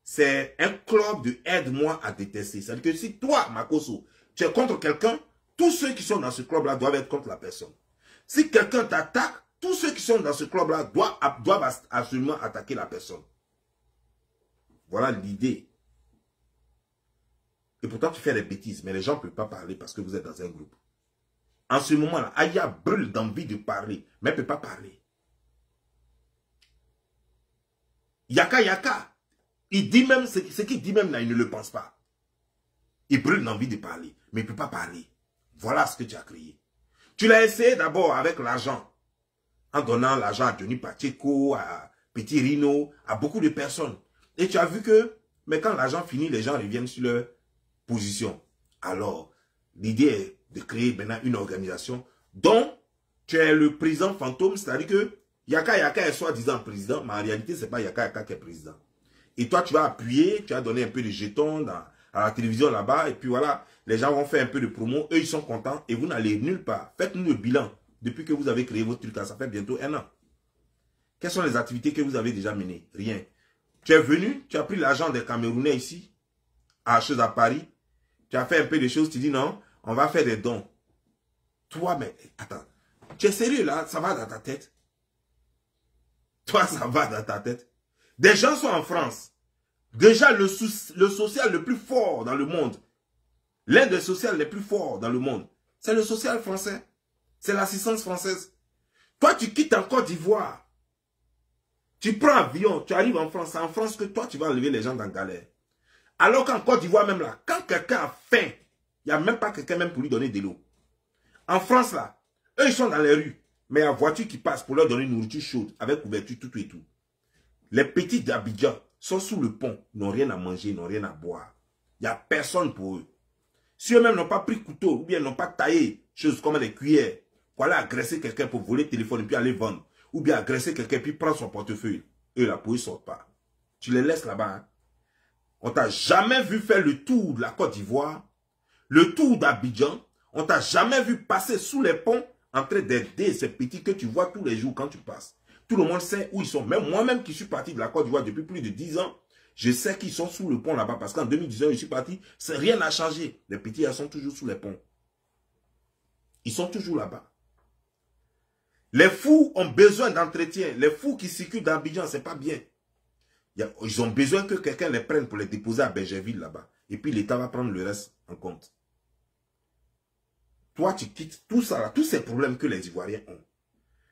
c'est un club de aide-moi à détester. C'est-à-dire que si toi, Makosso, tu es contre quelqu'un, tous ceux qui sont dans ce club-là doivent être contre la personne. Si quelqu'un t'attaque, tous ceux qui sont dans ce club-là doivent absolument attaquer la personne. Voilà l'idée. Et pourtant, tu fais des bêtises, mais les gens ne peuvent pas parler parce que vous êtes dans un groupe. En ce moment-là, Aya brûle d'envie de parler, mais elle ne peut pas parler. Yaka Yaka, il dit même, ce qu'il dit même là, il ne le pense pas. Il brûle d'envie de parler, mais il ne peut pas parler. Voilà ce que tu as créé. Tu l'as essayé d'abord avec l'argent. En donnant l'argent à Denis Pacheco, à Petit Rhino, à beaucoup de personnes. Et tu as vu que, mais quand l'argent finit, les gens reviennent sur leur position. Alors, l'idée est de créer maintenant une organisation dont tu es le président fantôme, c'est-à-dire que Yaka Yaka est soi-disant président, mais en réalité, ce n'est pas Yaka Yaka qui est président. Et toi, tu vas appuyer, tu vas donner un peu de jetons à la télévision là-bas, et puis voilà, les gens vont faire un peu de promo, eux, ils sont contents, et vous n'allez nulle part. Faites-nous le bilan, depuis que vous avez créé votre truc, ça fait bientôt 1 an. Quelles sont les activités que vous avez déjà menées? Rien. Tu es venu, tu as pris l'argent des Camerounais ici, à Paris, tu as fait un peu de choses, tu dis non, on va faire des dons. Toi, mais attends, tu es sérieux là, ça va dans ta tête? Toi, ça va dans ta tête? Des gens sont en France. Déjà, le social le plus fort dans le monde, l'un des sociaux les plus forts dans le monde, c'est le social français. C'est l'assistance française. Toi, tu quittes en Côte d'Ivoire. Tu prends avion, tu arrives en France. C'est en France que toi, tu vas enlever les gens dans la galère. Alors qu'en Côte d'Ivoire, même là, quand quelqu'un a faim, il n'y a même pas quelqu'un même pour lui donner de l'eau. En France, là, eux, ils sont dans les rues. Mais il y a une voiture qui passe pour leur donner une nourriture chaude, avec couverture, tout et tout. Les petits d'Abidjan sont sous le pont, n'ont rien à manger, n'ont rien à boire. Il n'y a personne pour eux. Si eux-mêmes n'ont pas pris couteau, ou bien n'ont pas taillé choses comme des cuillères, pour aller agresser quelqu'un pour voler le téléphone et puis aller vendre, ou bien agresser quelqu'un puis prendre son portefeuille, eux, la police ne sort pas. Tu les laisses là-bas. Hein? On t'a jamais vu faire le tour de la Côte d'Ivoire, le tour d'Abidjan. On t'a jamais vu passer sous les ponts en train d'aider ces petits que tu vois tous les jours quand tu passes. Tout le monde sait où ils sont. Même moi-même qui suis parti de la Côte d'Ivoire depuis plus de 10 ans, je sais qu'ils sont sous le pont là-bas. Parce qu'en 2019, je suis parti, rien n'a changé. Les petits, ils sont toujours sous les ponts. Ils sont toujours là-bas. Les fous ont besoin d'entretien. Les fous qui circulent dans Abidjan, c'est pas bien. Ils ont besoin que quelqu'un les prenne pour les déposer à Bergerville là-bas. Et puis l'État va prendre le reste en compte. Toi, tu quittes tout ça là, tous ces problèmes que les Ivoiriens ont.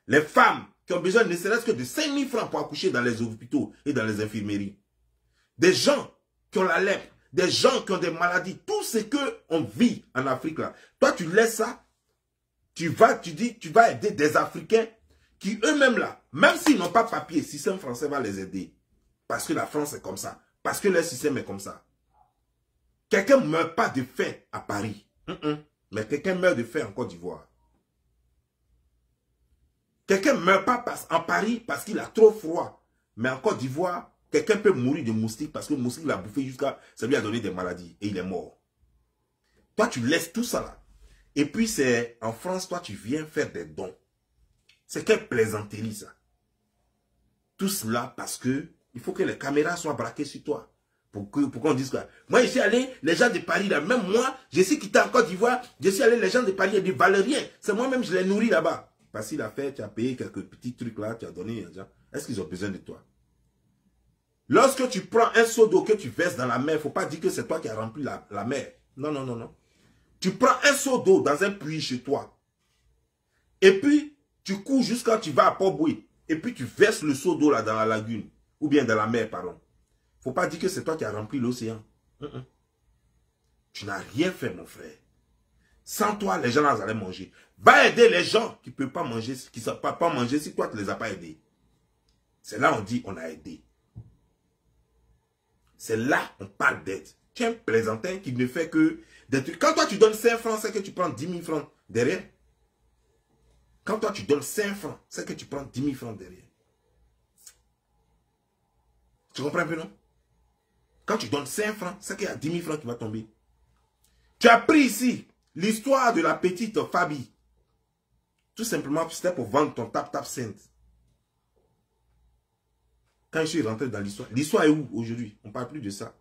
Les femmes qui ont besoin ne serait-ce que de 5 000 francs pour accoucher dans les hôpitaux et dans les infirmeries. Des gens qui ont la lèpre, des gens qui ont des maladies, tout ce qu'on vit en Afrique là. Toi, tu laisses ça, tu dis, tu vas aider des Africains qui eux-mêmes là, même s'ils n'ont pas papier, le système français va les aider. Parce que la France est comme ça. Parce que le système est comme ça. Quelqu'un ne meurt pas de faim à Paris. Mais quelqu'un meurt de faim en Côte d'Ivoire. Quelqu'un ne meurt pas en Paris parce qu'il a trop froid. Mais en Côte d'Ivoire, quelqu'un peut mourir de moustique parce que le moustique l'a bouffé jusqu'à... Ça lui a donné des maladies et il est mort. Toi, tu laisses tout ça là. Et puis, c'est en France, toi, tu viens faire des dons. C'est quelle plaisanterie ça. Tout cela parce que il faut que les caméras soient braquées sur toi. Pour qu'on dise quoi. Moi, je suis allé, les gens de Paris, là, même moi, je suis quitté en Côte d'Ivoire, je suis allé, les gens de Paris, ils ne valent rien. C'est moi-même, je les nourris là-bas. Parce qu'il a fait, tu as payé quelques petits trucs là, tu as donné. Est-ce qu'ils ont besoin de toi? Lorsque tu prends un seau d'eau que tu verses dans la mer, il ne faut pas dire que c'est toi qui as rempli la mer. Non, non, non, non. Tu prends un seau d'eau dans un puits chez toi. Et puis, tu cours jusqu'à tu vas à Port-Bouilly. Et puis, tu verses le seau d'eau là dans la lagune. Ou bien dans la mer, pardon. Faut pas dire que c'est toi qui as rempli l'océan. Tu n'as rien fait, mon frère. Sans toi, les gens allaient manger. Va aider les gens qui ne peuvent pas manger, qui ne savent pas manger si toi, tu ne les as pas aidés. C'est là on dit on a aidé. C'est là on parle d'aide. Tu es un plaisantin qui ne fait que... Quand toi, tu donnes 5 francs, c'est que tu prends 10 000 francs derrière. Quand toi, tu donnes 5 francs, c'est que tu prends 10 000 francs derrière. Tu comprends un peu, non? Quand tu donnes 5 francs, c'est qu'il y a 10 000 francs qui vont tomber. Tu as pris ici l'histoire de la petite Fabi. Tout simplement, c'était pour vendre ton tap-tap sainte. Quand je suis rentré dans l'histoire, l'histoire est où aujourd'hui? On ne parle plus de ça.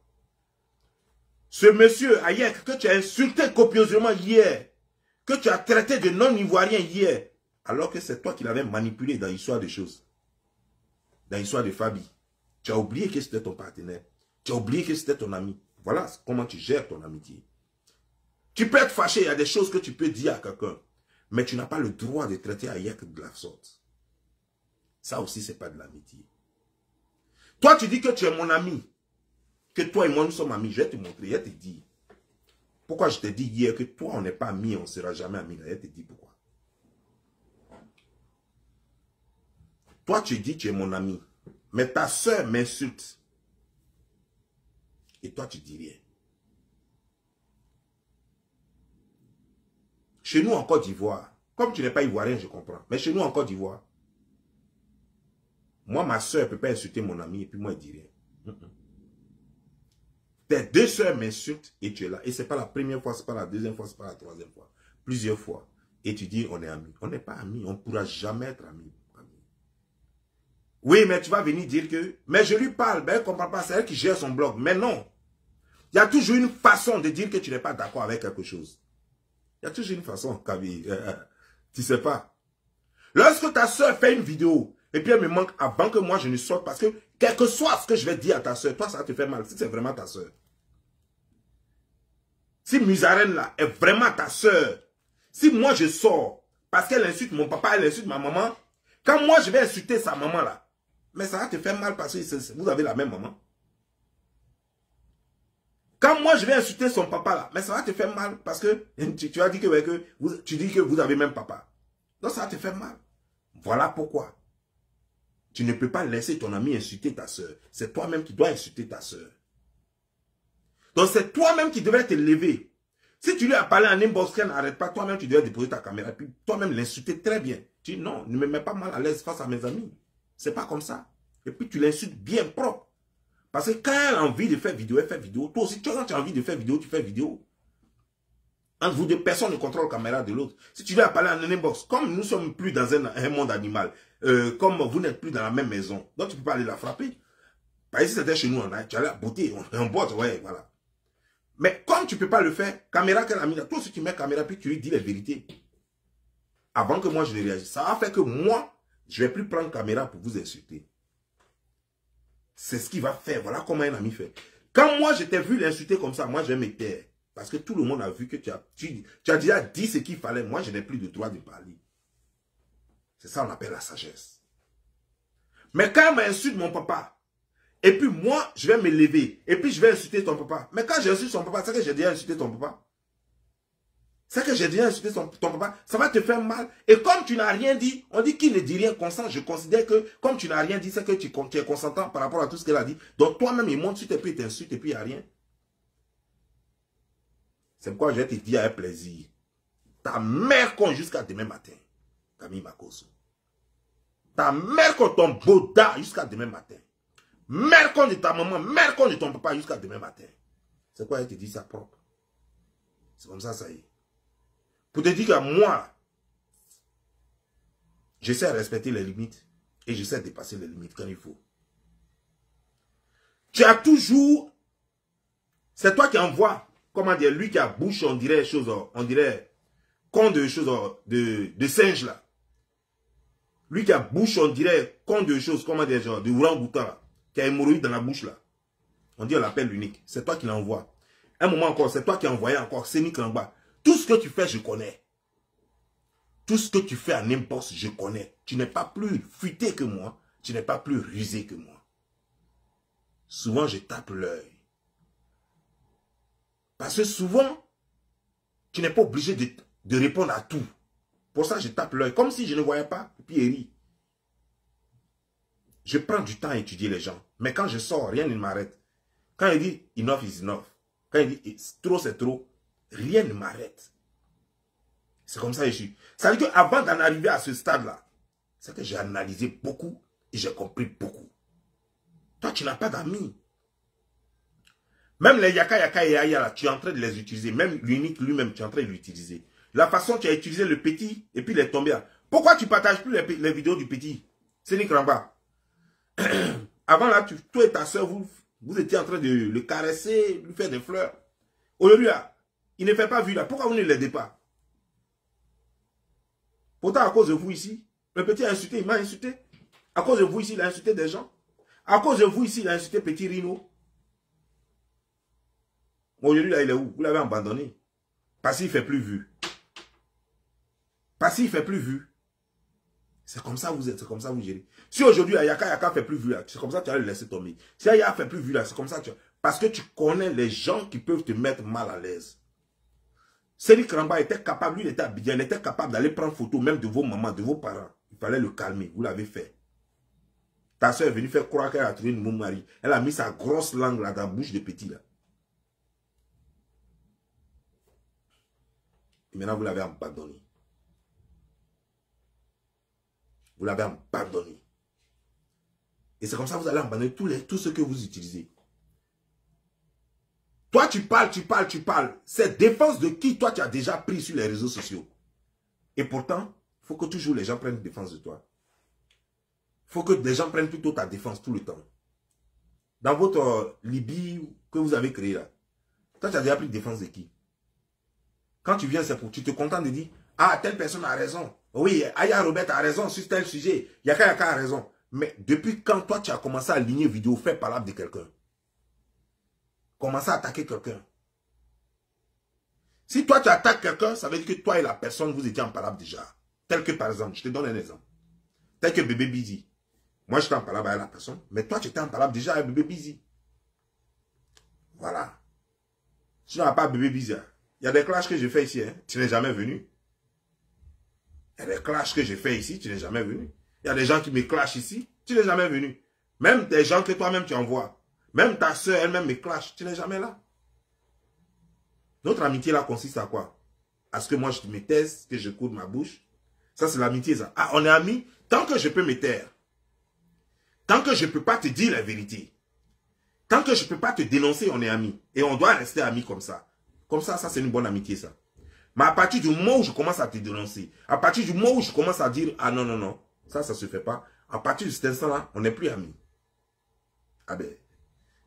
Ce monsieur, Hayek, que tu as insulté copieusement hier, que tu as traité de non-ivoirien hier, alors que c'est toi qui l'avais manipulé dans l'histoire des choses. Dans l'histoire de Fabi. Tu as oublié que c'était ton partenaire. Tu as oublié que c'était ton ami. Voilà comment tu gères ton amitié. Tu peux être fâché, il y a des choses que tu peux dire à quelqu'un. Mais tu n'as pas le droit de traiter Hayek de la sorte. Ça aussi, ce n'est pas de l'amitié. Toi, tu dis que tu es mon ami. Que toi et moi, nous sommes amis. Je vais te montrer, je vais te dire. Pourquoi je t'ai dit hier que toi, on n'est pas amis, on ne sera jamais amis. Je vais te dire pourquoi. Toi, tu dis que tu es mon ami. Mais ta soeur m'insulte. Et toi, tu dis rien. Chez nous, en Côte d'Ivoire, comme tu n'es pas ivoirien, je comprends. Mais chez nous, en Côte d'Ivoire, moi, ma soeur ne peut pas insulter mon ami et puis moi, elle dit rien. Tes 2 soeurs m'insultent et tu es là. Et ce n'est pas la première fois, ce n'est pas la deuxième fois, ce n'est pas la troisième fois. Plusieurs fois. Et tu dis, on est amis. On n'est pas amis. On ne pourra jamais être amis. Oui, mais tu vas venir dire que... Mais je lui parle, ben, elle ne comprend pas. C'est elle qui gère son blog. Mais non. Il y a toujours une façon de dire que tu n'es pas d'accord avec quelque chose. Il y a toujours une façon, Kabi. Tu ne sais pas. Lorsque ta soeur fait une vidéo, et puis elle me manque avant que moi je ne sorte, parce que quel que soit ce que je vais dire à ta soeur, toi ça te fait mal, si c'est vraiment ta soeur. Si Musarène là est vraiment ta soeur, si moi je sors, parce qu'elle insulte mon papa, elle insulte ma maman, quand moi je vais insulter sa maman là, mais ça va te faire mal parce que vous avez la même maman. Quand moi je vais insulter son papa là, mais ça va te faire mal parce que tu as dit que, ouais, tu dis que vous avez même papa. Donc ça va te faire mal. Voilà pourquoi. Tu ne peux pas laisser ton ami insulter ta soeur. C'est toi-même qui dois insulter ta soeur. Donc c'est toi-même qui devrais te lever. Si tu lui as parlé en inbox qu'elle n'arrête pas, toi-même tu devrais déposer ta caméra. Puis toi-même l'insulter très bien. Tu dis non, ne me mets pas mal à l'aise face à mes amis. C'est pas comme ça. Et puis tu l'insultes bien propre. Parce que quand elle a envie de faire vidéo, elle fait vidéo. Toi aussi, quand tu as envie de faire vidéo, tu fais vidéo. Entre vous deux, personne ne contrôle la caméra de l'autre. Si tu lui as parlé en inbox, comme nous ne sommes plus dans un monde animal, comme vous n'êtes plus dans la même maison, donc tu ne peux pas aller la frapper. Par exemple, si c'était chez nous, tu allais la beauté, on boite, ouais, voilà. Mais comme tu ne peux pas le faire, caméra qu'elle a mis là, toi aussi tu mets caméra, puis tu lui dis les vérités. Avant que moi je ne réagisse. Ça va faire que moi, je ne vais plus prendre caméra pour vous insulter. C'est ce qu'il va faire. Voilà comment un ami fait. Quand moi, je t'ai vu l'insulter comme ça, moi, je vais me taire. Parce que tout le monde a vu que tu as déjà dit ce qu'il fallait. Moi, je n'ai plus de droit de parler. C'est ça qu'on appelle la sagesse. Mais quand elle m'insulte mon papa, et puis moi, je vais me lever, et puis je vais insulter ton papa. Mais quand j'insulte son papa, c'est que j'ai déjà insulté ton papa. C'est que j'ai déjà insulté ton papa, ça va te faire mal. Et comme tu n'as rien dit, on dit qu'il ne dit rien consent. Je considère que comme tu n'as rien dit, c'est que tu es consentant par rapport à tout ce qu'elle a dit. Donc toi-même, il monte sur tes pieds, il t'insulte et puis il n'y a rien. C'est pourquoi je vais te dire avec plaisir. Ta mère compte jusqu'à demain matin. Camille Makoso. Ta mère compte ton Bouddha jusqu'à demain matin. Mère compte de ta maman, mère compte de ton papa jusqu'à demain matin. C'est quoi elle te dit ça propre? C'est comme ça, ça y est. Pour te dire que moi, j'essaie de respecter les limites et j'essaie de dépasser les limites quand il faut. Tu as toujours, c'est toi qui envoies, comment dire, lui qui a bouche, on dirait choses, on dirait, con de choses, de singe là. Lui qui a bouche, on dirait, con de choses, comment dire, genre, de orang-outan là, qui a hémorroïde dans la bouche là. On dit on l'appelle l'unique. C'est toi qui l'envoie. Un moment encore, c'est toi qui as envoyé encore, c'est Nick Langba. Tout ce que tu fais, je connais. Tout ce que tu fais à n'importe, je connais. Tu n'es pas plus futé que moi. Tu n'es pas plus rusé que moi. Souvent, je tape l'œil. Parce que souvent, tu n'es pas obligé de répondre à tout. Pour ça, je tape l'œil. Comme si je ne voyais pas. Et puis, il rit. Je prends du temps à étudier les gens. Mais quand je sors, rien ne m'arrête. Quand il dit enough is enough. Quand il dit trop, c'est trop. Rien ne m'arrête. C'est comme ça que je suis. Ça veut dire qu'avant d'en arriver à ce stade-là, c'est que j'ai analysé beaucoup et j'ai compris beaucoup. Toi, tu n'as pas d'amis. Même les yaka et aya, là, tu es en train de les utiliser. Même l'unique lui-même, tu es en train de l'utiliser. La façon dont tu as utilisé le petit et puis les tombés là. Pourquoi tu ne partages plus les vidéos du petit? C'est Nick Ramba. Avant là, toi et ta soeur, vous étiez en train de le caresser, lui faire des fleurs. Aujourd'hui là, il ne fait pas vu là. Pourquoi vous ne l'aidez pas? Pourtant, à cause de vous ici, le petit a insulté, il m'a insulté. À cause de vous ici, il a insulté des gens. À cause de vous ici, il a insulté Petit Rino. Aujourd'hui, là, il est où? Vous l'avez abandonné. Parce qu'il ne fait plus vu. Parce qu'il ne fait plus vu. C'est comme ça que vous êtes, c'est comme ça que vous gérez. Si aujourd'hui, Yaka fait plus vu là, c'est comme ça que tu vas le laisser tomber. Si Yaka fait plus vu là, c'est comme ça que tu vas... Parce que tu connais les gens qui peuvent te mettre mal à l'aise. Cédric Ramba était capable, lui il était habillé, il était capable d'aller prendre photo même de vos mamans, de vos parents. Il fallait le calmer, vous l'avez fait. Ta soeur est venue faire croire qu'elle a trouvé une nouveau mari. Elle a mis sa grosse langue là dans la bouche de petit là. Et maintenant vous l'avez abandonné. Vous l'avez abandonné. Et c'est comme ça que vous allez abandonner tout ce que vous utilisez. Toi, tu parles. C'est défense de qui toi tu as déjà pris sur les réseaux sociaux. Et pourtant, il faut que toujours les gens prennent défense de toi. Il faut que les gens prennent plutôt ta défense tout le temps. Dans votre Libye que vous avez créé là, toi tu as déjà pris défense de qui? Quand tu viens, c'est pour tu te contentes de dire, ah, telle personne a raison. Oui, Aya Robert a raison sur tel sujet. Yaka a raison. Mais depuis quand toi tu as commencé à aligner vidéo, faire palabre de quelqu'un? Commencer à attaquer quelqu'un. Si toi tu attaques quelqu'un, ça veut dire que toi et la personne, vous étiez en palabre déjà. Tel que par exemple, je te donne un exemple. Tel que Bébé Busy. Moi j'étais en palabre avec la personne, mais toi tu étais en palabre déjà avec Bébé Busy. Voilà. Sinon, il n'y a pas bébé bizarre. Il y a des clashs que je fais ici, hein. Tu n'es jamais venu. Il y a des clashs que j'ai fait ici, tu n'es jamais venu. Il y a des gens qui me clashent ici, tu n'es jamais venu. Même des gens que toi-même tu envoies. Même ta soeur elle-même me clash, tu n'es jamais là. Notre amitié là consiste à quoi? À ce que moi je me taise, que je coude ma bouche. Ça c'est l'amitié ça. Ah, on est amis tant que je peux me taire. Tant que je ne peux pas te dire la vérité. Tant que je ne peux pas te dénoncer, on est amis. Et on doit rester amis comme ça. Comme ça, ça c'est une bonne amitié ça. Mais à partir du moment où je commence à te dénoncer, à partir du moment où je commence à dire, ah non, non, non, ça ne se fait pas, à partir de cet instant-là, on n'est plus amis. Ah ben,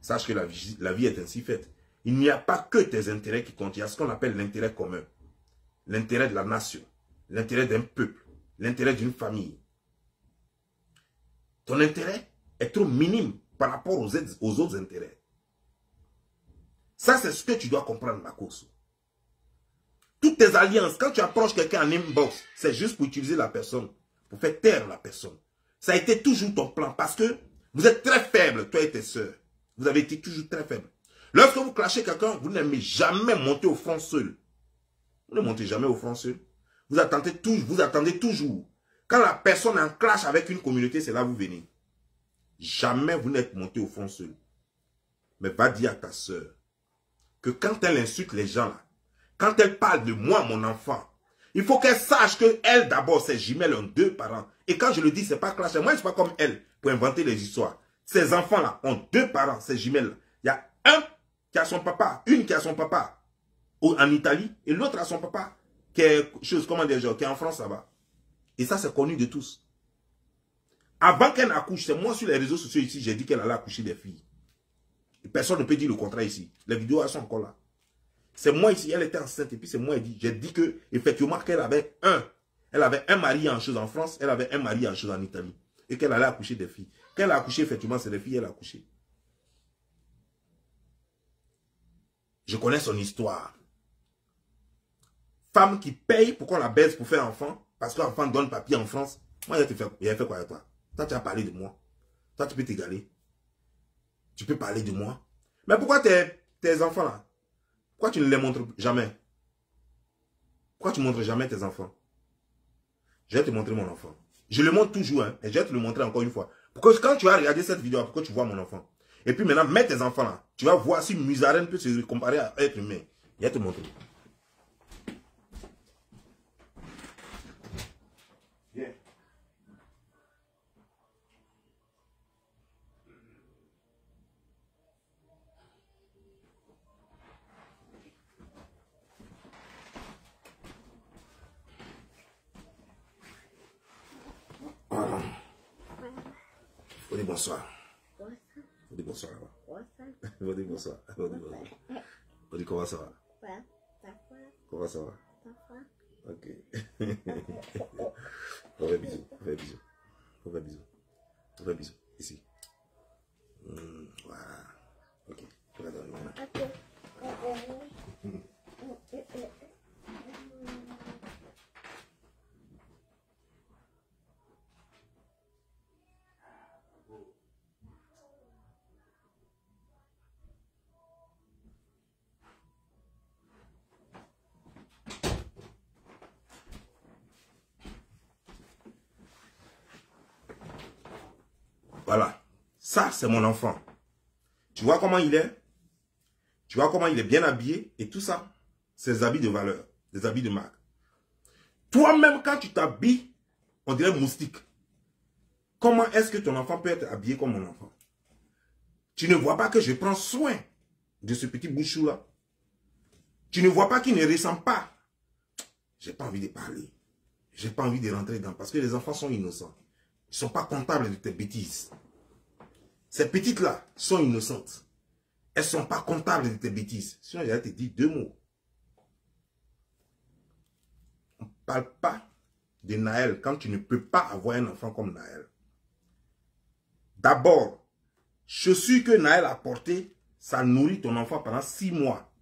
sache que la vie est ainsi faite. Il n'y a pas que tes intérêts qui comptent, il y a ce qu'on appelle l'intérêt commun. L'intérêt de la nation, l'intérêt d'un peuple, l'intérêt d'une famille. Ton intérêt est trop minime par rapport aux autres intérêts. Ça, c'est ce que tu dois comprendre, ma course. Toutes tes alliances, quand tu approches quelqu'un en inbox, c'est juste pour utiliser la personne, pour faire taire la personne. Ça a été toujours ton plan parce que vous êtes très faible, toi et tes soeurs. Vous avez été toujours très faible. Lorsque vous clashez quelqu'un, vous n'aimez jamais monter au front seul. Vous ne montez jamais au front seul. Vous attendez toujours. Quand la personne est en clash avec une communauté, c'est là que vous venez. Jamais vous n'êtes monté au front seul. Mais va dire à ta soeur que quand elle insulte les gens là, quand elle parle de moi, mon enfant, il faut qu'elle sache qu'elle, d'abord, ses jumelles ont 2 parents. Et quand je le dis, c'est pas clash. Moi, je ne suis pas comme elle pour inventer les histoires. Ces enfants-là ont 2 parents, ces jumelles. Il y a un qui a son papa, une qui a son papa en Italie, et l'autre a son papa qui est, qui est en France là-bas. Et ça, c'est connu de tous. Avant qu'elle n'accouche, c'est moi sur les réseaux sociaux ici, j'ai dit qu'elle allait accoucher des filles. Et personne ne peut dire le contraire ici. Les vidéos, elles sont encore là. C'est moi ici, elle était enceinte et puis c'est moi, j'ai dit que effectivement qu'elle avait un mari en chose en France, elle avait un mari en chose en Italie. Et qu'elle allait accoucher des filles. Qu'elle a accouché, effectivement, c'est des filles, elle a accouché. Je connais son histoire. Femme qui paye pour qu'on la baise pour faire enfant, parce que l'enfant donne papier en France. Moi, il a fait quoi avec toi? Toi, tu as parlé de moi. Toi, tu peux t'égaler. Tu peux parler de moi. Mais pourquoi tes enfants là? Pourquoi tu ne les montres jamais? Pourquoi tu ne montres jamais tes enfants? Je vais te montrer mon enfant. Je le montre toujours, hein, et je vais te le montrer encore une fois. Pour que quand tu vas regarder cette vidéo, pour que tu vois mon enfant. Et puis maintenant, mets tes enfants là. Tu vas voir si Musarène peut se comparer à être humain. Je vais te montrer. Viens. On dit bonsoir. On dit bonsoir. On dit bonsoir. On dit comment ça va? Comment ça va? Ok. On fait bisous. On fait bisous. On fait bisous. On fait bisous. Ici. Voilà. Ok. Tu vas dormir. Voilà. Ça, c'est mon enfant. Tu vois comment il est? Tu vois comment il est bien habillé? Et tout ça, c'est des habits de valeur, des habits de marque. Toi-même, quand tu t'habilles, on dirait moustique. Comment est-ce que ton enfant peut être habillé comme mon enfant? Tu ne vois pas que je prends soin de ce petit bouchou-là? Tu ne vois pas qu'il ne ressemble pas? J'ai pas envie de parler. J'ai pas envie de rentrer dedans parce que les enfants sont innocents. Ils ne sont pas comptables de tes bêtises. Ces petites-là sont innocentes. Elles ne sont pas comptables de tes bêtises. Sinon, j'allais te dire 2 mots. On ne parle pas de Naël quand tu ne peux pas avoir un enfant comme Naël. D'abord, chaussures que Naël a portées, ça nourrit ton enfant pendant 6 mois.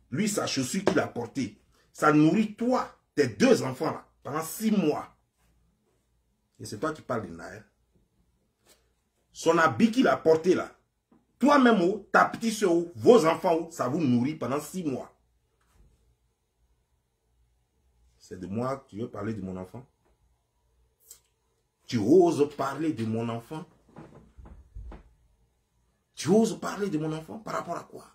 Lui, sa chaussure qu'il a portée, ça nourrit toi, tes 2 enfants là, pendant 6 mois. Et c'est toi qui parles de Naël. Son habit qu'il a porté là, Toi-même, ta petite soeur, vos enfants, ça vous nourrit pendant 6 mois. C'est de moi que tu veux parler de mon enfant? Tu oses parler de mon enfant? Tu oses parler de mon enfant par rapport à quoi?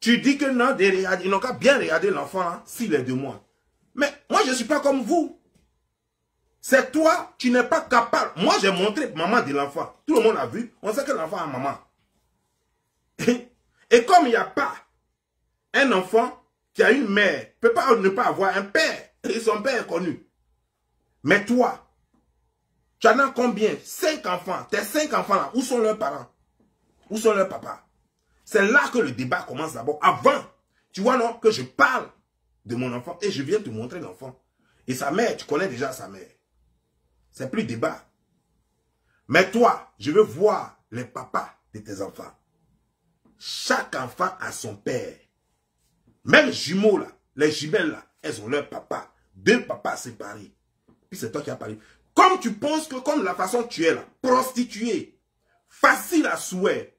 Tu dis que non, ils n'ont qu'à bien regarder l'enfant s'il est de moi. Mais moi, je ne suis pas comme vous. C'est toi, tu n'es pas capable. Moi, j'ai montré maman de l'enfant. Tout le monde a vu. On sait que l'enfant a maman. Et comme il n'y a pas un enfant qui a une mère, ne peut pas ne pas avoir un père. Et son père est connu. Mais toi, tu en as combien? 5 enfants. Tes 5 enfants là, où sont leurs parents? Où sont leurs papas? C'est là que le débat commence d'abord. Avant, tu vois non, que je parle de mon enfant et je viens te montrer l'enfant. Et sa mère, tu connais déjà sa mère. C'est plus débat. Mais toi, je veux voir les papas de tes enfants. Chaque enfant a son père. Même les jumeaux là, les jumelles là, elles ont leur papa. 2 papas séparés. Puis c'est toi qui as parlé. Comme tu penses que comme la façon tu es là, prostituée, facile à souhait.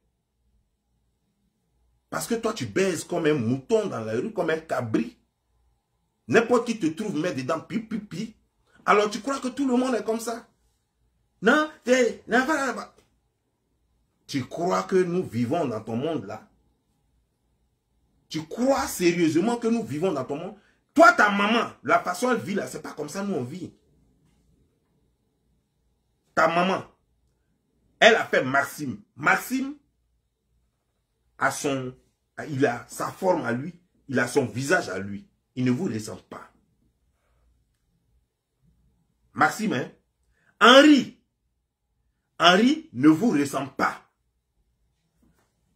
Parce que toi tu baises comme un mouton dans la rue, comme un cabri. N'importe qui te trouve met dedans, pi. Alors tu crois que tout le monde est comme ça? Non, tu crois que nous vivons dans ton monde là? Tu crois sérieusement que nous vivons dans ton monde? Toi, ta maman, la façon elle vit là, c'est pas comme ça nous on vit. Ta maman, elle a fait Maxime. Maxime il a sa forme à lui, il a son visage à lui. Il ne vous ressemble pas. Maxime, hein? Henri ne vous ressemble pas.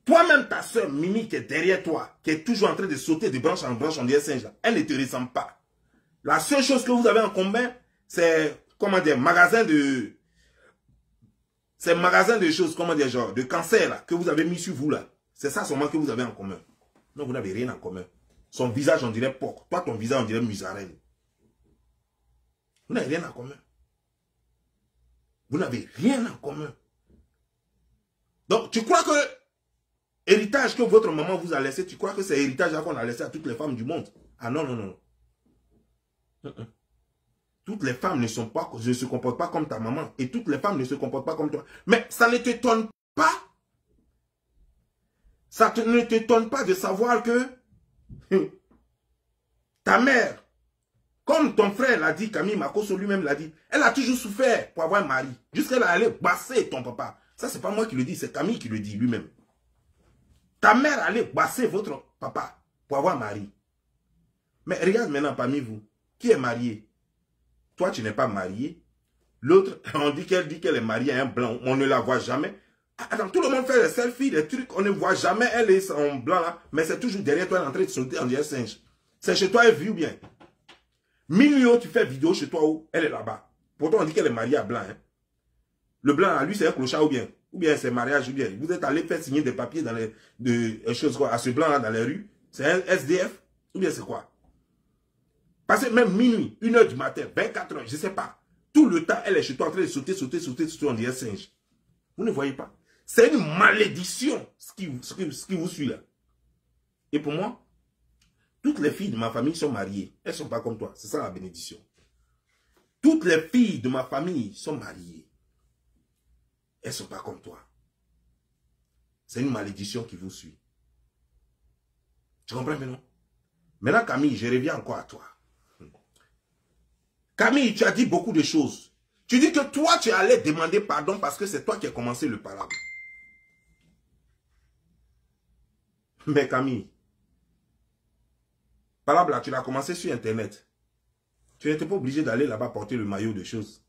Toi-même, ta soeur Mimi qui est derrière toi, qui est toujours en train de sauter de branche en branche, on dirait singe, elle ne te ressemble pas. La seule chose que vous avez en commun, c'est, comment dire, magasin de choses, comment dire, genre, de cancer, là, que vous avez mis sur vous, là. C'est ça seulement que vous avez en commun. Non, vous n'avez rien en commun. Son visage, on dirait porc. Toi, ton visage, on dirait musarène. Vous n'avez rien en commun. Vous n'avez rien en commun. Donc, tu crois que héritage que votre maman vous a laissé, tu crois que c'est héritage qu'on a laissé à toutes les femmes du monde? Ah non, non, non. Toutes les femmes ne se comportent pas comme ta maman. Et toutes les femmes ne se comportent pas comme toi. Mais ça ne t'étonne pas. Ça ne t'étonne pas de savoir que ta mère, comme ton frère l'a dit, Camille Makosso lui-même l'a dit, elle a toujours souffert pour avoir un mari. Jusqu'à elle allait basser ton papa. Ça, c'est pas moi qui le dis, c'est Camille qui le dit lui-même. Ta mère allait basser votre papa pour avoir un mari. Mais regarde maintenant parmi vous, qui est marié? Toi, tu n'es pas marié. L'autre, on dit qu'elle est mariée à un blanc. On ne la voit jamais. Attends, tout le monde fait les selfies, les trucs. On ne voit jamais. Elle est en blanc là. Mais c'est toujours derrière toi, elle est en train de sauter en dirait singe. C'est chez toi, elle vit ou bien? Minuit, tu fais vidéo chez toi où elle est là-bas. Pourtant, on dit qu'elle est mariée à blanc. Hein. Le blanc, à lui, c'est un clochard ou bien? Ou bien c'est mariage ou bien? Vous êtes allé faire signer des papiers dans choses quoi, à ce blanc là dans les rues. C'est un SDF? Ou bien c'est quoi? Parce que même minuit, 1 h du matin, 24 h, je ne sais pas. Tout le temps, elle est chez toi en train de sauter, on dirait singe. Vous ne voyez pas? C'est une malédiction ce qui vous suit là. Et pour moi, toutes les filles de ma famille sont mariées. Elles ne sont pas comme toi. C'est ça la bénédiction. Toutes les filles de ma famille sont mariées. Elles ne sont pas comme toi. C'est une malédiction qui vous suit. Tu comprends maintenant? Maintenant, Camille, je reviens encore à toi. Camille, tu as dit beaucoup de choses. Tu dis que toi, tu allais demander pardon parce que c'est toi qui as commencé le palabre. Mais Camille, palabre là, tu l'as commencé sur Internet. Tu n'étais pas obligé d'aller là-bas porter le maillot de choses.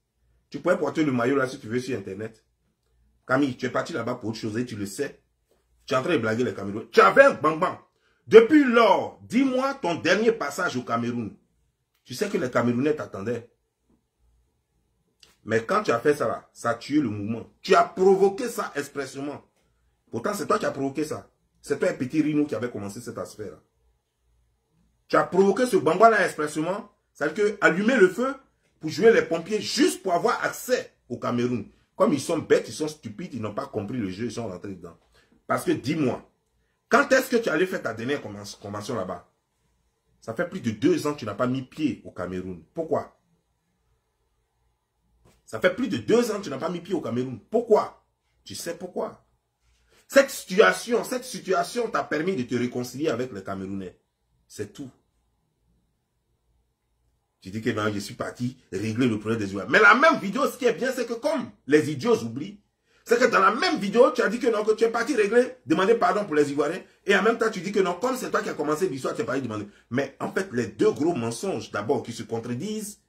Tu pouvais porter le maillot là si tu veux sur Internet. Camille, tu es parti là-bas pour autre chose et tu le sais. Tu es en train de blaguer les Camerounais. Tu avais un bang-bang. Depuis lors, dis-moi ton dernier passage au Cameroun. Tu sais que les Camerounais t'attendaient. Mais quand tu as fait ça là, ça a tué le mouvement. Tu as provoqué ça expressément. Pourtant, c'est toi qui as provoqué ça. C'est toi un petit rhino qui avait commencé cette affaire là. Tu as provoqué ce bang-bang là expressément. C'est-à-dire que allumer le feu pour jouer les pompiers juste pour avoir accès au Cameroun. Comme ils sont bêtes, ils sont stupides, ils n'ont pas compris le jeu, ils sont rentrés dedans. Parce que dis-moi, quand est-ce que tu allais faire ta dernière convention là-bas? Ça fait plus de 2 ans que tu n'as pas mis pied au Cameroun. Pourquoi? Ça fait plus de 2 ans que tu n'as pas mis pied au Cameroun. Pourquoi? Tu sais pourquoi? Cette situation t'a permis de te réconcilier avec les Camerounais. C'est tout. Tu dis que non, je suis parti régler le problème des Ivoiriens. Mais la même vidéo, ce qui est bien, c'est que comme les idiots oublient, c'est que dans la même vidéo, tu as dit que non, que tu es parti régler, demander pardon pour les Ivoiriens. Et en même temps, tu dis que non, comme c'est toi qui as commencé l'histoire, tu es parti demander. Mais en fait, les deux gros mensonges, d'abord, qui se contredisent,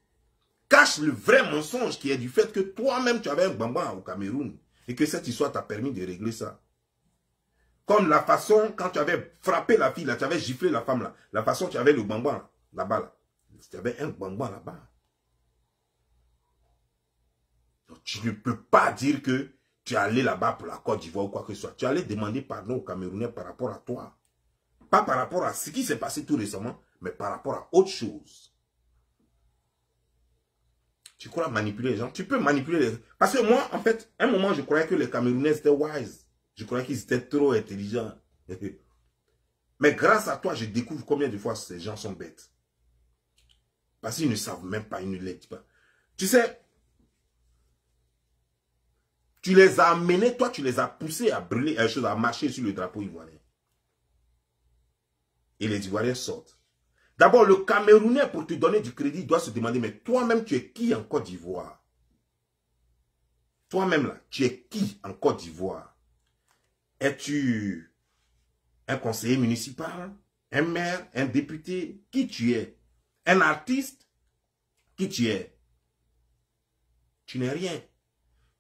cachent le vrai mensonge qui est du fait que toi-même, tu avais un bambam au Cameroun. Et que cette histoire t'a permis de régler ça. Comme la façon, quand tu avais frappé la fille, là, tu avais giflé la femme, là, la façon tu avais le bambam là-bas, là. Tu avais un bambam là-bas. Tu ne peux pas dire que tu es allé là-bas pour la Côte d'Ivoire ou quoi que ce soit. Tu allais demander pardon aux Camerounais par rapport à toi. Pas par rapport à ce qui s'est passé tout récemment, mais par rapport à autre chose. Tu crois manipuler les gens? Tu peux manipuler les gens. Parce que moi, en fait, à un moment, je croyais que les Camerounais étaient wise. Je croyais qu'ils étaient trop intelligents. Mais grâce à toi, je découvre combien de fois ces gens sont bêtes. Parce qu'ils ne savent même pas, ils ne l'aident pas. Tu sais, tu les as amenés, toi, tu les as poussés à brûler, à marcher sur le drapeau ivoirien. Et les Ivoiriens sortent. D'abord, le Camerounais, pour te donner du crédit, doit se demander, mais toi-même, tu es qui en Côte d'Ivoire? Toi-même, là, tu es qui en Côte d'Ivoire? Es-tu un conseiller municipal, un maire, un député? Qui tu es? Un artiste? Qui tu es? Tu n'es rien.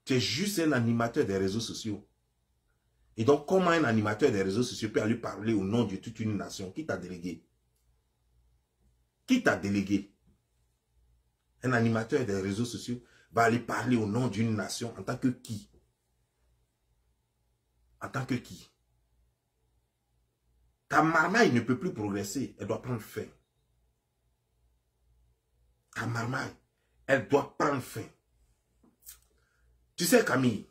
Tu es juste un animateur des réseaux sociaux. Et donc, comment un animateur des réseaux sociaux peut aller parler au nom de toute une nation? Qui t'a délégué? Qui t'a délégué? Un animateur des réseaux sociaux va aller parler au nom d'une nation en tant que qui? En tant que qui? Ta marmaille ne peut plus progresser. Elle doit prendre fin. Ta marmaille, elle doit prendre fin. Tu sais, Camille,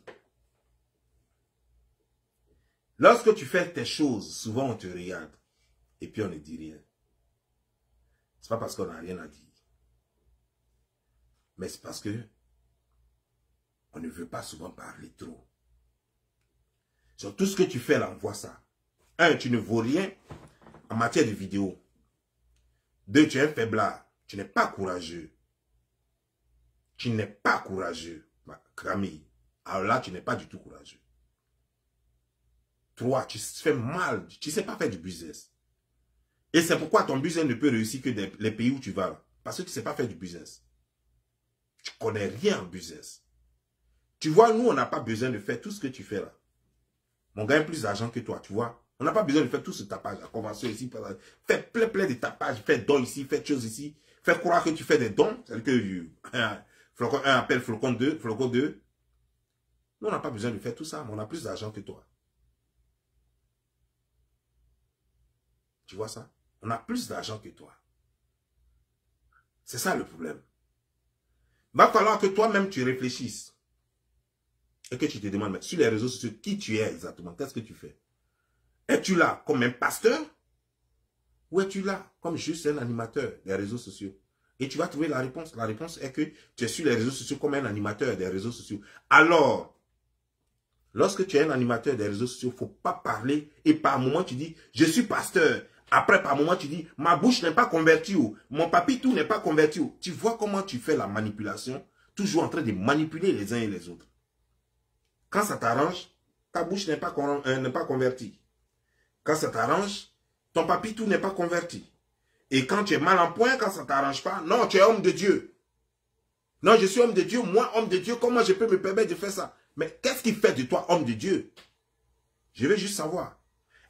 lorsque tu fais tes choses, souvent on te regarde et puis on ne dit rien. Ce n'est pas parce qu'on n'a rien à dire. Mais c'est parce que on ne veut pas souvent parler trop. Sur tout ce que tu fais là, on voit ça. 1, tu ne vaux rien en matière de vidéo. 2, tu es un faiblard. Tu n'es pas courageux. Tu n'es pas courageux, Camille. Alors là, tu n'es pas du tout courageux. 3, tu fais mal. Tu ne sais pas faire du business. Et c'est pourquoi ton business ne peut réussir que dans les pays où tu vas. Là. Parce que tu ne sais pas faire du business. Tu ne connais rien en business. Tu vois, nous, on n'a pas besoin de faire tout ce que tu fais là. On gagne plus d'argent que toi, tu vois. On n'a pas besoin de faire tout ce tapage, la convention ici. Fais plein de tapages, fais dons ici, fais choses ici. Fais croire que tu fais des dons. C'est-à-dire que Flocon 1 appelle Flocon 2, Flocon 2. Nous, on n'a pas besoin de faire tout ça, mais on a plus d'argent que toi. Tu vois ça? On a plus d'argent que toi. C'est ça le problème. Il va falloir que toi-même tu réfléchisses. Et que tu te demandes, mais sur les réseaux sociaux, qui tu es exactement? Qu'est-ce que tu fais? Es-tu là comme un pasteur? Ou es-tu là comme juste un animateur des réseaux sociaux? Et tu vas trouver la réponse. La réponse est que tu es sur les réseaux sociaux comme un animateur des réseaux sociaux. Alors, lorsque tu es un animateur des réseaux sociaux, il ne faut pas parler. Et par moment, tu dis, je suis pasteur. Après, par moment, tu dis, ma bouche n'est pas convertie. Mon papitou n'est pas converti. Tu vois comment tu fais la manipulation? Toujours en train de manipuler les uns et les autres. Quand ça t'arrange, ta bouche n'est pas convertie. Quand ça t'arrange, ton papitou n'est pas converti. Et quand tu es mal en point, quand ça ne t'arrange pas, non, tu es homme de Dieu. Non, je suis homme de Dieu. Moi, homme de Dieu, comment je peux me permettre de faire ça? Mais qu'est-ce qui fait de toi homme de Dieu? Je veux juste savoir.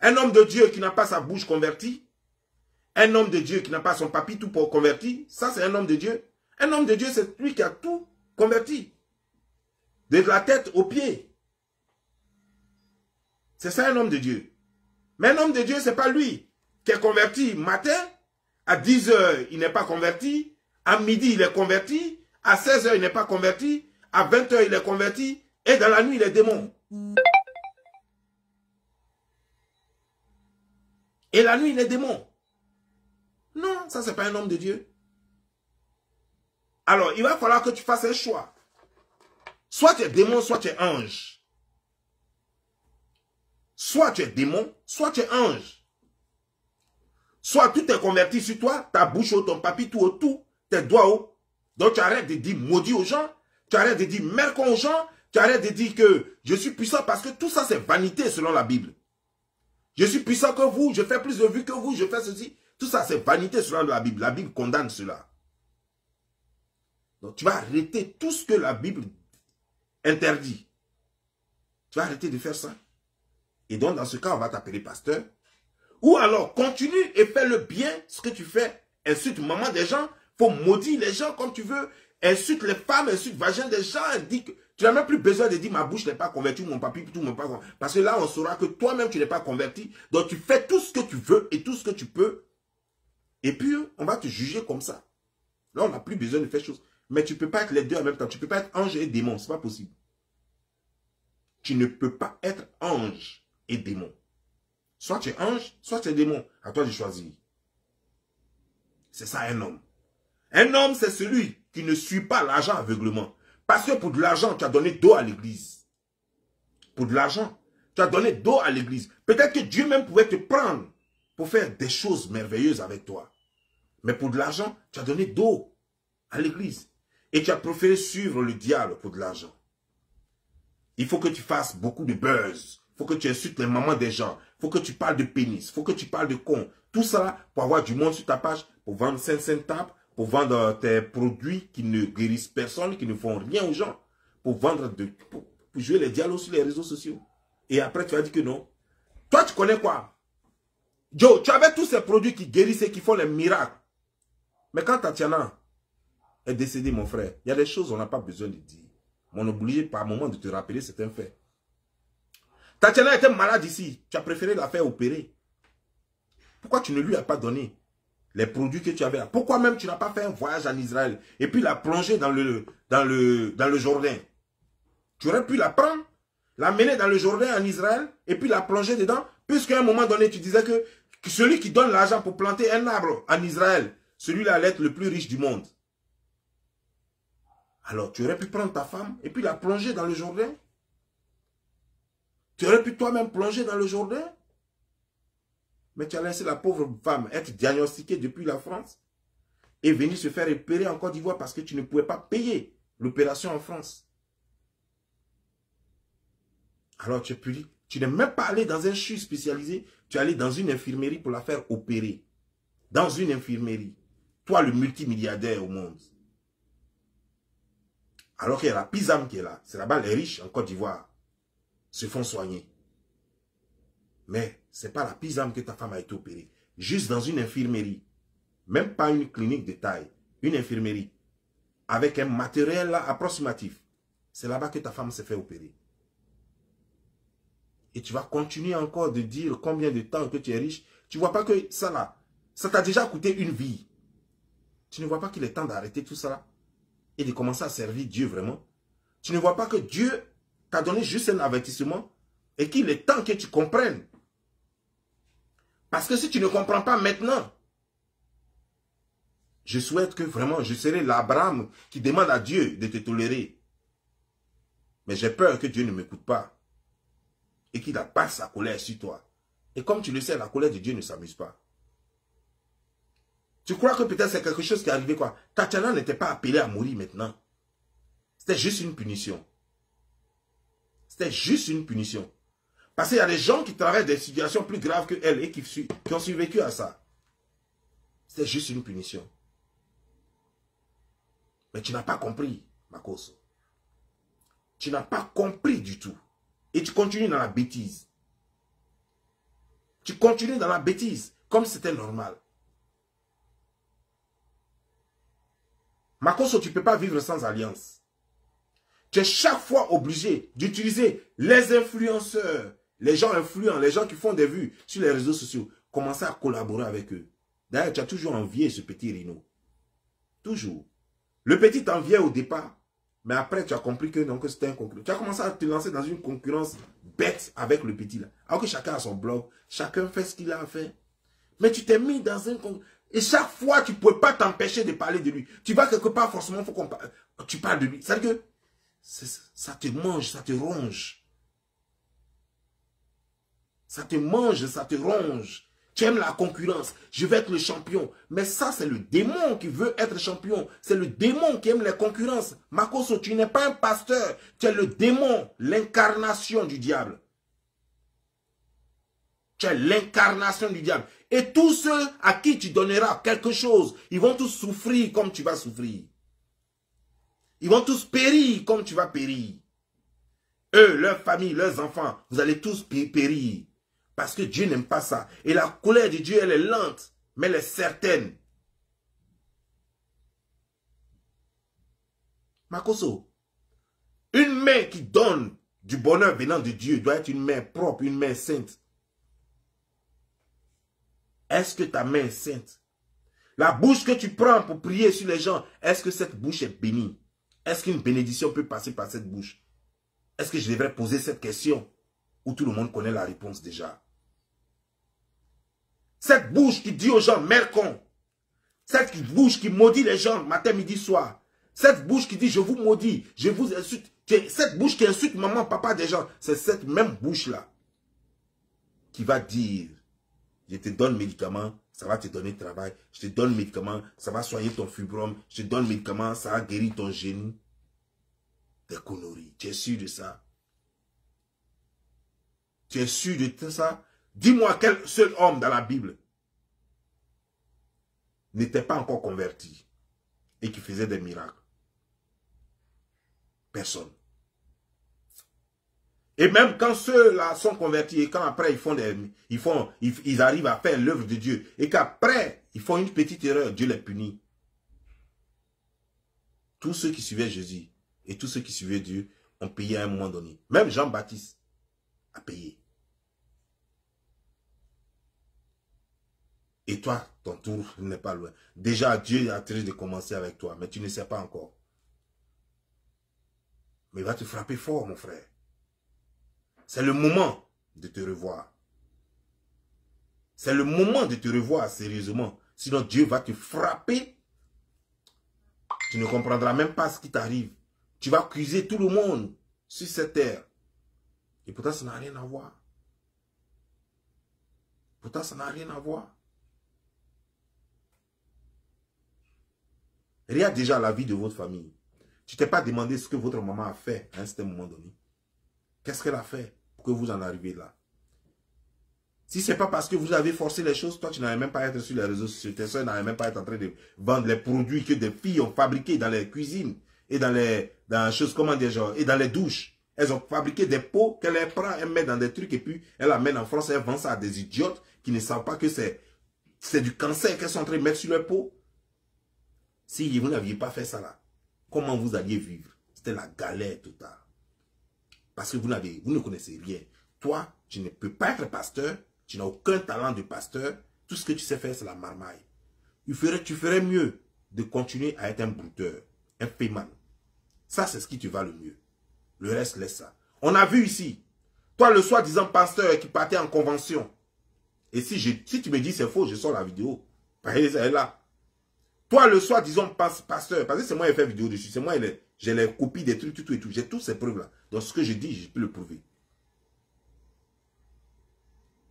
Un homme de Dieu qui n'a pas sa bouche convertie, un homme de Dieu qui n'a pas son papitou pour converti, ça c'est un homme de Dieu. Un homme de Dieu, c'est lui qui a tout converti. De la tête aux pieds. C'est ça un homme de Dieu. Mais un homme de Dieu, ce n'est pas lui qui est converti matin, à 10 h, il n'est pas converti, à midi, il est converti, à 16 h, il n'est pas converti, à 20 h, il est converti, Et dans la nuit, les démons. Et la nuit, les démons. Non, ça, c'est pas un homme de Dieu. Alors, il va falloir que tu fasses un choix. Soit tu es démon, soit tu es ange. Soit tu es démon, soit tu es ange. Soit tout est converti sur toi, ta bouche haut, ton papier tout autour, tes doigts hauts. Donc tu arrêtes de dire maudit aux gens, tu arrêtes de dire mercon aux gens, tu arrêtes de dire que je suis puissant parce que tout ça c'est vanité selon la Bible. Je suis puissant que vous, je fais plus de vues que vous, je fais ceci. Tout ça c'est vanité selon la Bible. La Bible condamne cela. Donc tu vas arrêter tout ce que la Bible interdit. Tu vas arrêter de faire ça. Et donc dans ce cas, on va t'appeler pasteur. Ou alors, continue et fais le bien, ce que tu fais. Insulte maman des gens, faut maudire les gens comme tu veux. Insulte les femmes, insulte vagin des gens. Dis que tu n'as même plus besoin de dire ma bouche n'est pas convertie, mon papier, tout n'est pas converti. Parce que là, on saura que toi-même, tu n'es pas converti. Donc, tu fais tout ce que tu veux et tout ce que tu peux. Et puis, on va te juger comme ça. Là, on n'a plus besoin de faire chose. Mais tu ne peux pas être les deux en même temps. Tu ne peux pas être ange et démon. Ce n'est pas possible. Tu ne peux pas être ange et démon. Soit tu es ange, soit tu es démon. À toi de choisir. C'est ça un homme. Un homme, c'est celui qui ne suit pas l'argent aveuglement. Parce que pour de l'argent, tu as donné dos à l'église. Pour de l'argent, tu as donné dos à l'église. Peut-être que Dieu même pouvait te prendre pour faire des choses merveilleuses avec toi. Mais pour de l'argent, tu as donné dos à l'église. Et tu as préféré suivre le diable pour de l'argent. Il faut que tu fasses beaucoup de buzz. Il faut que tu insultes les mamans des gens. Il faut que tu parles de pénis. Il faut que tu parles de con. Tout ça pour avoir du monde sur ta page, pour vendre 5 tapes, pour vendre tes produits qui ne guérissent personne, qui ne font rien aux gens, pour vendre pour jouer les dialogues sur les réseaux sociaux. Et après, tu vas dire que non. Toi, tu connais quoi? Joe, tu avais tous ces produits qui guérissent et qui font les miracles. Mais quand Tatiana est décédée, mon frère, il y a des choses qu'on n'a pas besoin de dire. Mais on est obligé par moment de te rappeler, c'est un fait. Tatiana était malade ici. Tu as préféré la faire opérer. Pourquoi tu ne lui as pas donné les produits que tu avais là? Pourquoi même tu n'as pas fait un voyage en Israël et puis la plonger dans le Jourdain? Tu aurais pu la prendre, la mener dans le Jourdain en Israël et puis la plonger dedans, puisqu'à un moment donné, tu disais que celui qui donne l'argent pour planter un arbre en Israël, celui-là allait être le plus riche du monde. Alors, tu aurais pu prendre ta femme et puis la plonger dans le Jourdain. Tu aurais pu toi-même plonger dans le Jourdain. Mais tu as laissé la pauvre femme être diagnostiquée depuis la France et venir se faire opérer en Côte d'Ivoire parce que tu ne pouvais pas payer l'opération en France. Alors tu n'es même pas allé dans un CHU spécialisé, tu es allé dans une infirmerie pour la faire opérer. Dans une infirmerie. Toi, le multimilliardaire au monde. Alors qu'il y a la Pisam qui est là. C'est là-bas les riches en Côte d'Ivoire se font soigner. Mais ce n'est pas la Pisam que ta femme a été opérée. Juste dans une infirmerie. Même pas une clinique de taille. Une infirmerie. Avec un matériel là, approximatif. C'est là-bas que ta femme s'est fait opérer. Et tu vas continuer encore de dire combien de temps que tu es riche. Tu ne vois pas que ça là, ça t'a déjà coûté une vie. Tu ne vois pas qu'il est temps d'arrêter tout ça là et de commencer à servir Dieu vraiment. Tu ne vois pas que Dieu t'a donné juste un avertissement et qu'il est temps que tu comprennes. Parce que si tu ne comprends pas maintenant, je souhaite que vraiment je serai l'Abraham qui demande à Dieu de te tolérer. Mais j'ai peur que Dieu ne m'écoute pas et qu'il abatte sa colère sur toi. Et comme tu le sais, la colère de Dieu ne s'amuse pas. Tu crois que peut-être c'est quelque chose qui est arrivé quoi? Tatiana n'était pas appelée à mourir maintenant. C'était juste une punition. C'était juste une punition. Parce qu'il y a des gens qui traversent des situations plus graves que elle et qui ont survécu à ça. C'était juste une punition. Mais tu n'as pas compris, Makoso. Tu n'as pas compris du tout. Et tu continues dans la bêtise. Tu continues dans la bêtise, comme c'était normal. Makoso, tu ne peux pas vivre sans alliance. Tu es chaque fois obligé d'utiliser les influenceurs, les gens influents, les gens qui font des vues sur les réseaux sociaux. Commencer à collaborer avec eux. D'ailleurs, tu as toujours envié ce petit Rino. Toujours. Le petit t'enviait au départ. Mais après, tu as compris que, que c'était un concurrent. Tu as commencé à te lancer dans une concurrence bête avec le petit là. Alors que chacun a son blog, chacun fait ce qu'il a à faire. Mais tu t'es mis dans un concurrent. Et chaque fois, tu ne peux pas t'empêcher de parler de lui. Tu vas quelque part, forcément, il faut qu'on parle. Tu parles de lui. C'est-à-dire que ça te mange, ça te ronge. Ça te mange, ça te ronge. Tu aimes la concurrence. Je vais être le champion. Mais ça, c'est le démon qui veut être champion. C'est le démon qui aime les concurrences. Makoso, tu n'es pas un pasteur. Tu es le démon, l'incarnation du diable. Tu es l'incarnation du diable. Et tous ceux à qui tu donneras quelque chose, ils vont tous souffrir comme tu vas souffrir. Ils vont tous périr comme tu vas périr. Eux, leurs familles, leurs enfants, vous allez tous périr. Parce que Dieu n'aime pas ça. Et la colère de Dieu, elle est lente, mais elle est certaine. Makoso, une main qui donne du bonheur venant de Dieu doit être une main propre, une main sainte. Est-ce que ta main est sainte? La bouche que tu prends pour prier sur les gens, est-ce que cette bouche est bénie? Est-ce qu'une bénédiction peut passer par cette bouche? Est-ce que je devrais poser cette question? Où tout le monde connaît la réponse déjà. Cette bouche qui dit aux gens, mercon. Cette bouche qui maudit les gens matin, midi, soir. Cette bouche qui dit, je vous maudis, je vous insulte. Cette bouche qui insulte maman, papa des gens. C'est cette même bouche-là qui va dire, je te donne médicament, ça va te donner travail. Je te donne médicament, ça va soigner ton fibrome. Je te donne médicament, ça va guérir ton genou. Des conneries. Tu es sûr de ça? Tu es sûr de tout ça? Dis-moi quel seul homme dans la Bible n'était pas encore converti et qui faisait des miracles. Personne. Et même quand ceux-là sont convertis et quand après ils arrivent à faire l'œuvre de Dieu et qu'après ils font une petite erreur, Dieu les punit. Tous ceux qui suivaient Jésus et tous ceux qui suivaient Dieu ont payé à un moment donné. Même Jean-Baptiste a payé. Et toi, ton tour n'est pas loin. Déjà, Dieu est en train de commencer avec toi, mais tu ne sais pas encore. Mais il va te frapper fort, mon frère. C'est le moment de te revoir. C'est le moment de te revoir sérieusement. Sinon, Dieu va te frapper. Tu ne comprendras même pas ce qui t'arrive. Tu vas accuser tout le monde sur cette terre. Et pourtant, ça n'a rien à voir. Pourtant, ça n'a rien à voir. Regarde déjà la vie de votre famille. Tu t'es pas demandé ce que votre maman a fait à un certain moment donné. Qu'est-ce qu'elle a fait pour que vous en arriviez là? Si ce n'est pas parce que vous avez forcé les choses, toi tu n'allais même pas être sur les réseaux sociaux. Tes soeurs n'allaient même pas être en train de vendre les produits que des filles ont fabriqués dans les cuisines et dans les choses, comment dire, genre, et dans les douches. Elles ont fabriqué des pots qu'elle prend, elle met dans des trucs et puis elle amène en France et elle vend ça à des idiotes qui ne savent pas que c'est du cancer qu'elles sont en train de mettre sur leur peau. Si vous n'aviez pas fait ça là, comment vous alliez vivre? C'était la galère totale. Parce que vous ne connaissez rien. Toi, tu ne peux pas être pasteur. Tu n'as aucun talent de pasteur. Tout ce que tu sais faire, c'est la marmaille. Tu ferais mieux de continuer à être un brouteur, un paiement. Ça, c'est ce qui te va le mieux. Le reste, laisse ça. On a vu ici, toi, le soi-disant pasteur qui partait en convention. Et si tu me dis c'est faux, je sors la vidéo. Elle est là. Toi, le soi-disant pasteur, parce que c'est moi qui ai fait vidéo dessus, c'est moi j'ai les copies des trucs, tout et tout. J'ai toutes ces preuves-là. Donc, ce que je dis, je peux le prouver.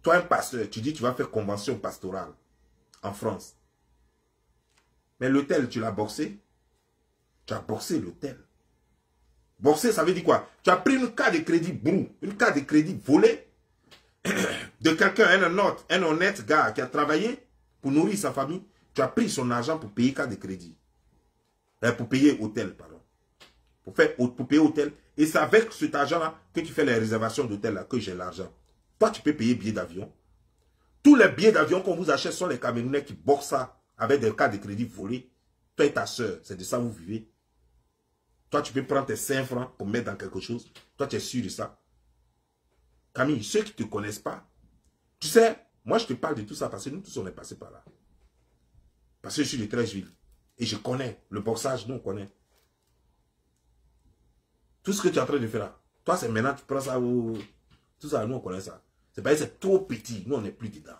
Toi, un pasteur, tu dis que tu vas faire convention pastorale en France. Mais l'hôtel, tu l'as boxé. Tu as boxé l'hôtel. Boxé, ça veut dire quoi? Tu as pris une carte de crédit brou, une carte de crédit volée de quelqu'un, un honnête gars qui a travaillé pour nourrir sa famille. Tu as pris son argent pour payer carte de crédit. Pour payer hôtel, pardon. Pour payer hôtel. Et c'est avec cet argent-là que tu fais les réservations d'hôtel là que j'ai l'argent. Toi, tu peux payer billets d'avion. Tous les billets d'avion qu'on vous achète sont les Camerounais qui boxent ça avec des cartes de crédit volées. Toi et ta soeur, c'est de ça que vous vivez. Toi, tu peux prendre tes 5 francs pour mettre dans quelque chose. Toi, tu es sûr de ça. Camille, ceux qui ne te connaissent pas, tu sais, moi, je te parle de tout ça parce que nous tous, on est passés par là. Parce que je suis de Treichville. Et je connais le boxage, nous, on connaît. Tout ce que tu es en train de faire là. Toi, c'est maintenant, tu prends ça. Tout ça, nous, on connaît ça. C'est parce que c'est trop petit. Nous, on n'est plus dedans.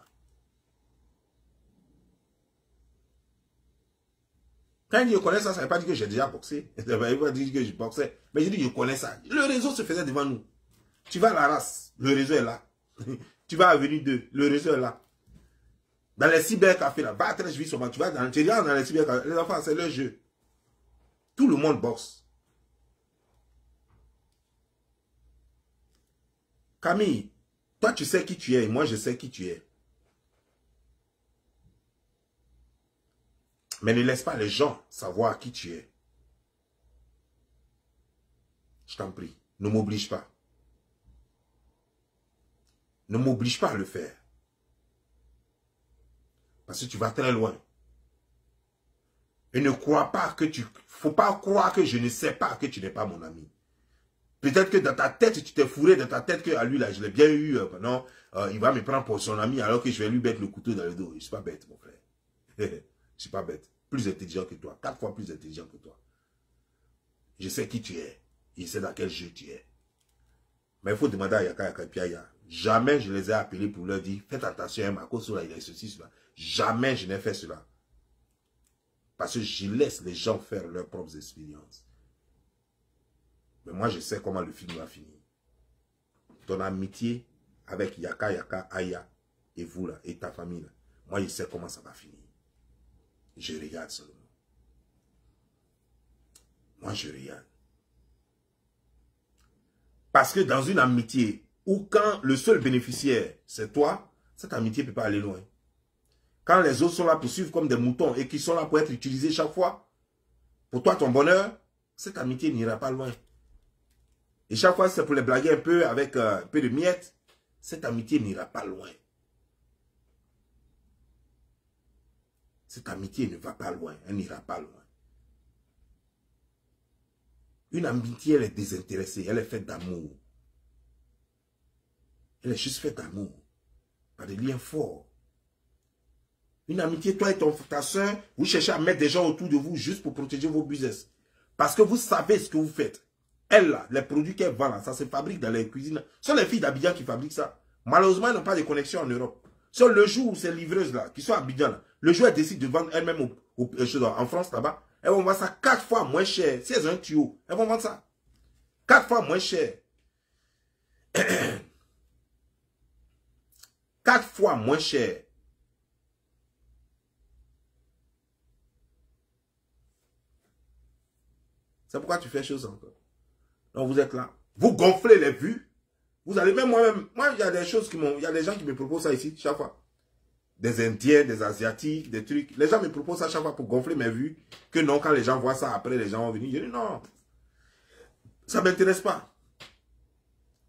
Quand il dit je connais ça, ça ne veut pas dire que j'ai déjà boxé. Ça ne veut pas dire que je boxais. Mais je dis je connais ça. Le réseau se faisait devant nous. Tu vas à la race, le réseau est là. Tu vas à Avenue 2, le réseau est là. Dans les cybercafés, là, va très vite, tu vas dans les cybercafés. Les enfants, c'est leur jeu. Tout le monde boxe. Camille, toi tu sais qui tu es et moi je sais qui tu es. Mais ne laisse pas les gens savoir qui tu es. Je t'en prie, ne m'oblige pas. Ne m'oblige pas à le faire. Parce que tu vas très loin. Et ne crois pas que tu... Faut pas croire que je ne sais pas que tu n'es pas mon ami. Peut-être que dans ta tête, tu t'es fourré dans ta tête que à lui, là, je l'ai bien eu. Non, il va me prendre pour son ami alors que je vais lui mettre le couteau dans le dos. Je ne suis pas bête, mon frère. Je ne suis pas bête. Plus intelligent que toi. 4 fois plus intelligent que toi. Je sais qui tu es. Je sais dans quel jeu tu es. Mais il faut demander à Yaka Yaka Piaya. Jamais je les ai appelés pour leur dire, faites attention à Marco, là, il a ceci, cela. Jamais je n'ai fait cela. Parce que je laisse les gens faire leurs propres expériences. Mais moi, je sais comment le film va finir. Ton amitié avec Yaka Yaka Aya et vous là, et ta famille là, moi, je sais comment ça va finir. Je regarde seulement. Moi, je regarde. Parce que dans une amitié où quand le seul bénéficiaire, c'est toi, cette amitié ne peut pas aller loin. Quand les autres sont là pour suivre comme des moutons et qui sont là pour être utilisés chaque fois, pour toi, ton bonheur, cette amitié n'ira pas loin. Et chaque fois, c'est pour les blaguer un peu avec un peu de miettes, cette amitié n'ira pas loin. Cette amitié ne va pas loin, elle n'ira pas loin. Une amitié, elle est désintéressée, elle est faite d'amour. Elle est juste faite d'amour, par des liens forts. Une amitié, toi et ta soeur, vous cherchez à mettre des gens autour de vous juste pour protéger vos business. Parce que vous savez ce que vous faites. Elle, là, les produits qu'elle vend, là, ça se fabrique dans les cuisines. Ce sont les filles d'Abidjan qui fabriquent ça. Malheureusement, elles n'ont pas de connexion en Europe. Sur le jour où ces livreuses, là, qui sont à Abidjan, là, le jour elles décident de vendre elles-mêmes en France, là-bas, elles vont vendre ça 4 fois moins cher. Si elles ont un tuyau, elles vont vendre ça 4 fois moins cher. 4 fois moins cher. C'est pourquoi tu fais chose encore. Donc vous êtes là. Vous gonflez les vues. Vous allez même moi-même. Moi, il y a des choses qui m'ont. Il y a des gens qui me proposent ça ici, chaque fois. Des Indiens, des Asiatiques, des trucs. Les gens me proposent ça chaque fois pour gonfler mes vues. Que non, quand les gens voient ça, après, les gens vont venir. Je dis non. Ça ne m'intéresse pas.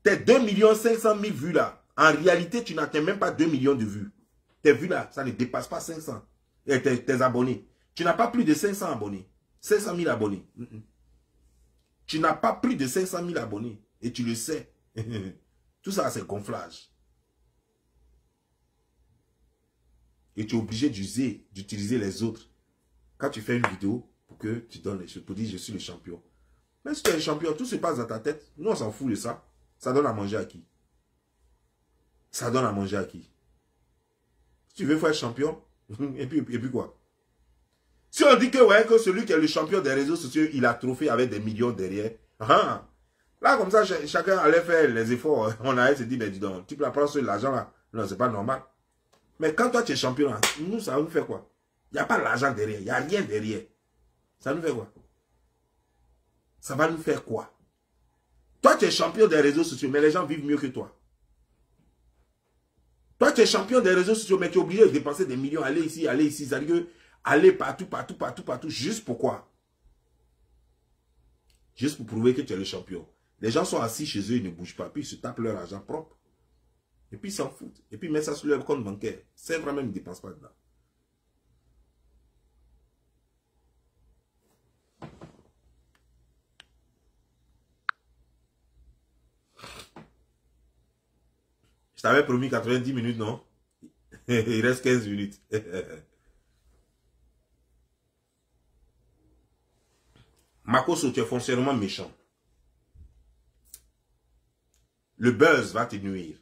Tes 2 500 000 vues là. En réalité, tu n'atteins même pas 2 millions de vues. Tes vues là, ça ne dépasse pas 500. Et tes abonnés. Tu n'as pas plus de 500 abonnés. 500 000 abonnés. Tu n'as pas plus de 500 000 abonnés. Et tu le sais. Tout ça, c'est gonflage. Et tu es obligé d'utiliser les autres. Quand tu fais une vidéo, pour que tu donnes les choses, pour dire je suis le champion. Mais si tu es le champion, tout se passe dans ta tête. Nous, on s'en fout de ça. Ça donne à manger à qui? Ça donne à manger à qui? Si tu veux faire champion, et puis quoi? Si on dit que, ouais, que celui qui est le champion des réseaux sociaux, il a trophée avec des millions derrière. Ah, là, comme ça, chacun allait faire les efforts. On allait se dire, mais dis donc, tu peux prendre sur l'argent là. Non, c'est pas normal. Mais quand toi, tu es champion là, nous, ça nous fait quoi? Il n'y a pas l'argent derrière. Il n'y a rien derrière. Ça nous fait quoi? Ça va nous faire quoi? Toi, tu es champion des réseaux sociaux, mais les gens vivent mieux que toi. Toi, tu es champion des réseaux sociaux, mais tu es obligé de dépenser des millions, aller ici, aller ici. C'est-à-dire que aller partout, partout, partout, partout. Juste pourquoi? Juste pour prouver que tu es le champion. Les gens sont assis chez eux, ils ne bougent pas. Puis ils se tapent leur argent propre. Et puis ils s'en foutent. Et puis ils mettent ça sur leur compte bancaire. C'est vraiment, ils ne dépensent pas dedans. Je t'avais promis 90 minutes, non? Il reste 15 minutes. Makoso, tu es foncièrement méchant. le buzz va te nuire.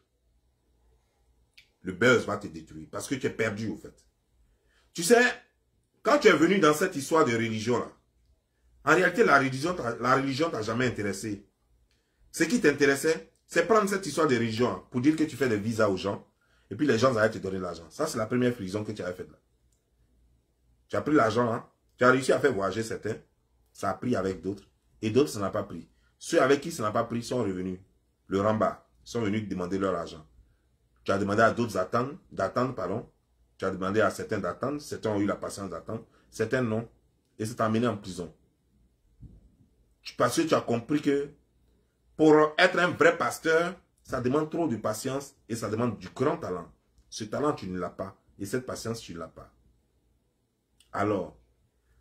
Le buzz va te détruire parce que tu es perdu au fait. Tu sais, quand tu es venu dans cette histoire de religion-là, en réalité, la religion t'a jamais intéressé. Ce qui t'intéressait, c'est prendre cette histoire de religion pour dire que tu fais des visas aux gens et puis les gens allaient te donner l'argent. Ça, c'est la première prison que tu avais faite là. Tu as pris l'argent, hein? Tu as réussi à faire voyager certains. Ça a pris avec d'autres. Et d'autres, ça n'a pas pris. Ceux avec qui ça n'a pas pris sont revenus. Le ramba, sont venus demander leur argent. Tu as demandé à d'autres d'attendre, pardon. Tu as demandé à certains d'attendre. Certains ont eu la patience d'attendre. Certains non. Et ça t'a amené en prison. Parce que tu as compris que pour être un vrai pasteur, ça demande trop de patience et ça demande du grand talent. Ce talent, tu ne l'as pas. Et cette patience, tu ne l'as pas. Alors,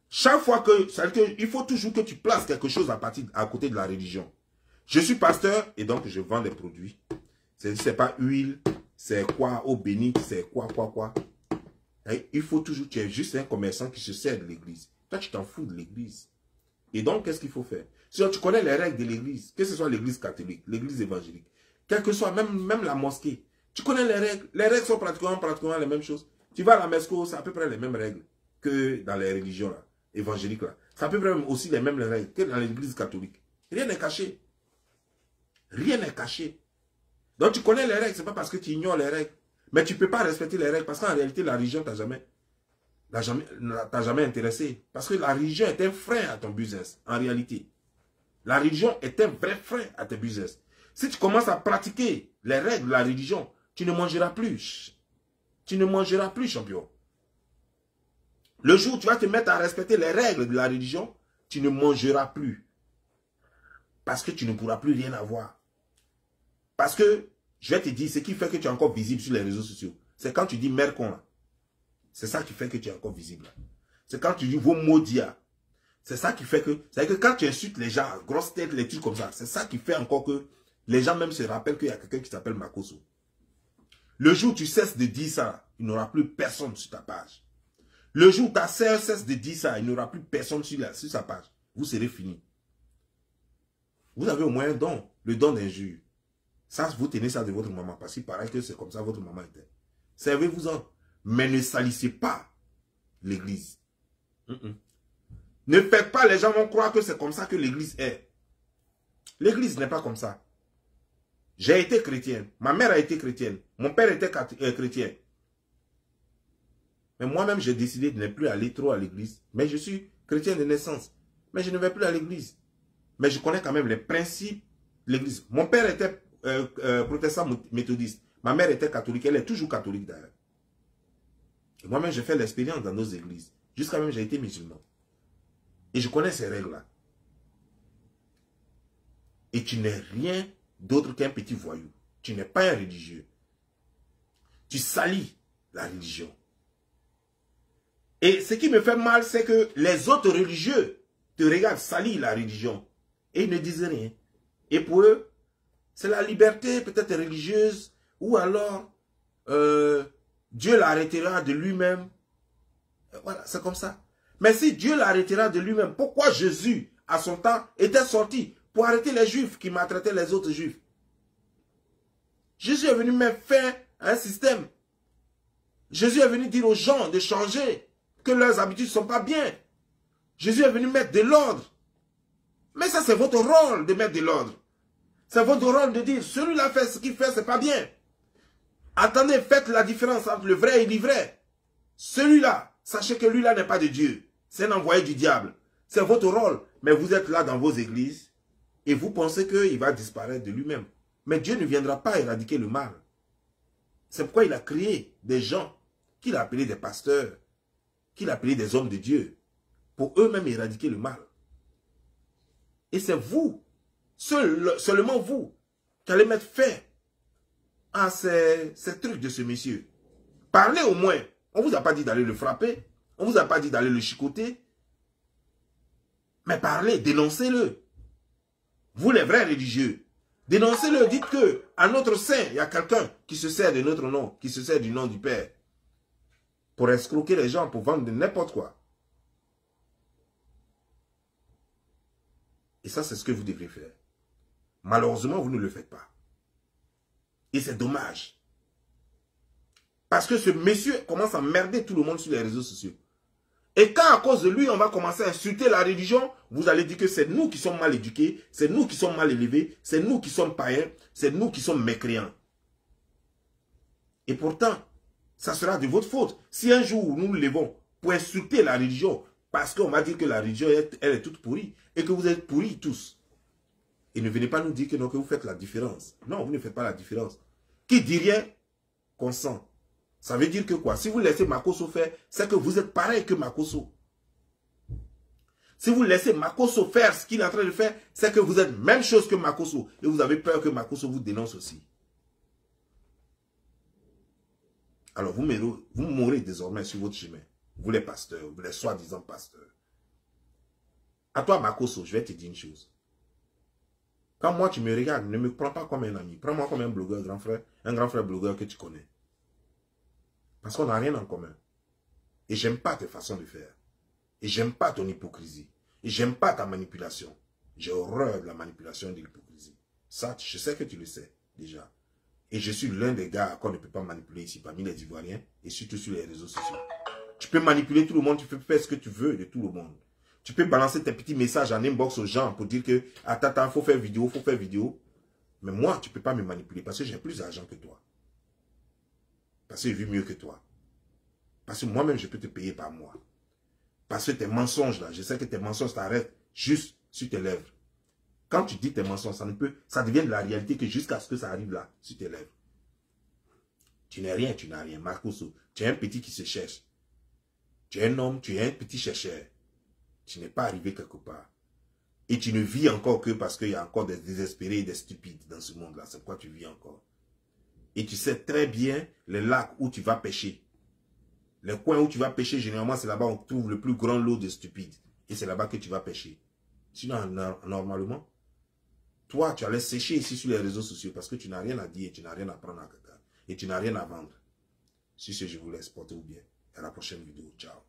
chaque fois il faut toujours que tu places quelque chose à côté de la religion. Je suis pasteur et donc je vends des produits. C'est pas huile, c'est quoi, eau bénite, c'est quoi. Et il faut toujours, tu es juste un commerçant qui se sert de l'église. Toi, tu t'en fous de l'église. Et donc, qu'est-ce qu'il faut faire? Si tu connais les règles de l'église, que ce soit l'église catholique, l'église évangélique, quelle que soit, même la mosquée, tu connais les règles. Les règles sont pratiquement les mêmes choses. Tu vas à la mosquée, c'est à peu près les mêmes règles que dans les religions là, évangéliques là. C'est à peu près aussi les mêmes règles que dans l'église catholique. Rien n'est caché. Rien n'est caché. Donc tu connais les règles, ce n'est pas parce que tu ignores les règles. Mais tu ne peux pas respecter les règles parce qu'en réalité, la religion t'a jamais intéressé. Parce que la religion est un frein à ton business, en réalité. La religion est un vrai frein à tes business. Si tu commences à pratiquer les règles de la religion, tu ne mangeras plus. Tu ne mangeras plus, champion. Le jour où tu vas te mettre à respecter les règles de la religion, tu ne mangeras plus. Parce que tu ne pourras plus rien avoir. Parce que, je vais te dire, ce qui fait que tu es encore visible sur les réseaux sociaux, c'est quand tu dis mercon là. C'est ça qui fait que tu es encore visible. C'est quand tu dis vos maudits. C'est ça qui fait que... C'est que quand tu insultes les gens, grosses têtes, les trucs comme ça, c'est ça qui fait encore que les gens même se rappellent qu'il y a quelqu'un qui s'appelle Makosso. Le jour où tu cesses de dire ça, il n'y aura plus personne sur ta page. Le jour où ta sœur cesse de dire ça, il n'y aura plus personne sur sa page. Vous serez fini. Vous avez au moins un don, le don d'injure. Ça, vous tenez ça de votre maman, parce qu'il paraît que c'est comme ça votre maman était. Servez-vous-en, mais ne salissez pas l'église. Ne faites pas, les gens vont croire que c'est comme ça que l'église est. L'église n'est pas comme ça. J'ai été chrétien, ma mère a été chrétienne, mon père était chrétien. Mais moi-même, j'ai décidé de ne plus aller trop à l'église. Mais je suis chrétien de naissance. Mais je ne vais plus à l'église. Mais je connais quand même les principes de l'église. Mon père était protestant méthodiste. Ma mère était catholique. Elle est toujours catholique d'ailleurs. Et moi-même, j'ai fait l'expérience dans nos églises. Jusqu'à même, j'ai été musulman. Et je connais ces règles-là. Et tu n'es rien d'autre qu'un petit voyou. Tu n'es pas un religieux. Tu salis la religion. Et ce qui me fait mal, c'est que les autres religieux te regardent salir la religion. Et ils ne disent rien. Et pour eux, c'est la liberté peut-être religieuse. Ou alors, Dieu l'arrêtera de lui-même. Voilà, c'est comme ça. Mais si Dieu l'arrêtera de lui-même, pourquoi Jésus, à son temps, était sorti pour arrêter les Juifs qui maltraitaient les autres Juifs? Jésus est venu mettre fin à un système. Jésus est venu dire aux gens de changer, que leurs habitudes ne sont pas bien. Jésus est venu mettre de l'ordre. Mais ça, c'est votre rôle de mettre de l'ordre. C'est votre rôle de dire, celui-là fait ce qu'il fait, c'est pas bien. Attendez, faites la différence entre le vrai et l'ivraie. Celui-là, sachez que lui-là n'est pas de Dieu. C'est un envoyé du diable. C'est votre rôle. Mais vous êtes là dans vos églises et vous pensez qu'il va disparaître de lui-même. Mais Dieu ne viendra pas éradiquer le mal. C'est pourquoi il a créé des gens qu'il a appelés des pasteurs, qu'il a appelés des hommes de Dieu, pour eux-mêmes éradiquer le mal. Et c'est vous, seulement vous, qui allez mettre fin à ces trucs de ce monsieur. Parlez au moins. On ne vous a pas dit d'aller le frapper. On ne vous a pas dit d'aller le chicoter. Mais parlez, dénoncez-le. Vous les vrais religieux. Dénoncez-le. Dites que à notre sein, il y a quelqu'un qui se sert de notre nom, qui se sert du nom du Père. Pour escroquer les gens, pour vendre de n'importe quoi. Et ça, c'est ce que vous devrez faire. Malheureusement, vous ne le faites pas. Et c'est dommage. Parce que ce monsieur commence à merder tout le monde sur les réseaux sociaux. Et quand à cause de lui, on va commencer à insulter la religion, vous allez dire que c'est nous qui sommes mal éduqués, c'est nous qui sommes mal élevés, c'est nous qui sommes païens, c'est nous qui sommes mécréants. Et pourtant, ça sera de votre faute. Si un jour nous nous levons pour insulter la religion, parce qu'on va dire que la religion, elle est toute pourrie, et que vous êtes pourris tous. Et ne venez pas nous dire que, non, que vous faites la différence. Non, vous ne faites pas la différence. Qui dit rien, consent. Ça veut dire que quoi? Si vous laissez Makosso faire, c'est que vous êtes pareil que Makosso. Si vous laissez Makosso faire ce qu'il est en train de faire, c'est que vous êtes même chose que Makosso. Et vous avez peur que Makosso vous dénonce aussi. Alors vous mourrez désormais sur votre chemin. Vous les pasteurs, vous les soi-disant pasteurs. À toi Makosso, je vais te dire une chose. Quand moi tu me regardes, ne me prends pas comme un ami. Prends-moi comme un blogueur, un grand frère blogueur que tu connais. Parce qu'on n'a rien en commun. Et j'aime pas tes façons de faire. Et j'aime pas ton hypocrisie. Et j'aime pas ta manipulation. J'ai horreur de la manipulation et de l'hypocrisie. Ça, je sais que tu le sais déjà. Et je suis l'un des gars qu'on ne peut pas manipuler ici parmi les Ivoiriens et surtout sur les réseaux sociaux. Tu peux manipuler tout le monde, tu peux faire ce que tu veux de tout le monde. Tu peux balancer tes petits messages en inbox aux gens pour dire que attends, il faut faire vidéo, Mais moi, tu ne peux pas me manipuler parce que j'ai plus d'argent que toi. Parce que je vis mieux que toi. Parce que moi-même, je peux te payer par mois. Parce que tes mensonges, là, je sais que tes mensonges t'arrêtent juste sur tes lèvres. Quand tu dis tes mensonges, ça devient de la réalité que jusqu'à ce que ça arrive là, sur tes lèvres. Tu n'es rien, tu n'as rien. Makosso, tu es un petit qui se cherche. Tu es un homme, tu es un petit chercheur. Tu n'es pas arrivé quelque part. Et tu ne vis encore que parce qu'il y a encore des désespérés et des stupides dans ce monde-là. C'est pourquoi tu vis encore. Et tu sais très bien les lacs où tu vas pêcher. Les coins où tu vas pêcher, généralement, c'est là-bas où on trouve le plus grand lot de stupides. Et c'est là-bas que tu vas pêcher. Sinon, normalement, toi, tu allais sécher ici sur les réseaux sociaux parce que tu n'as rien à dire et tu n'as rien à prendre à quelqu'un. Et tu n'as rien à vendre. Sur ce, je vous laisse, portez-vous bien. À la prochaine vidéo. Ciao.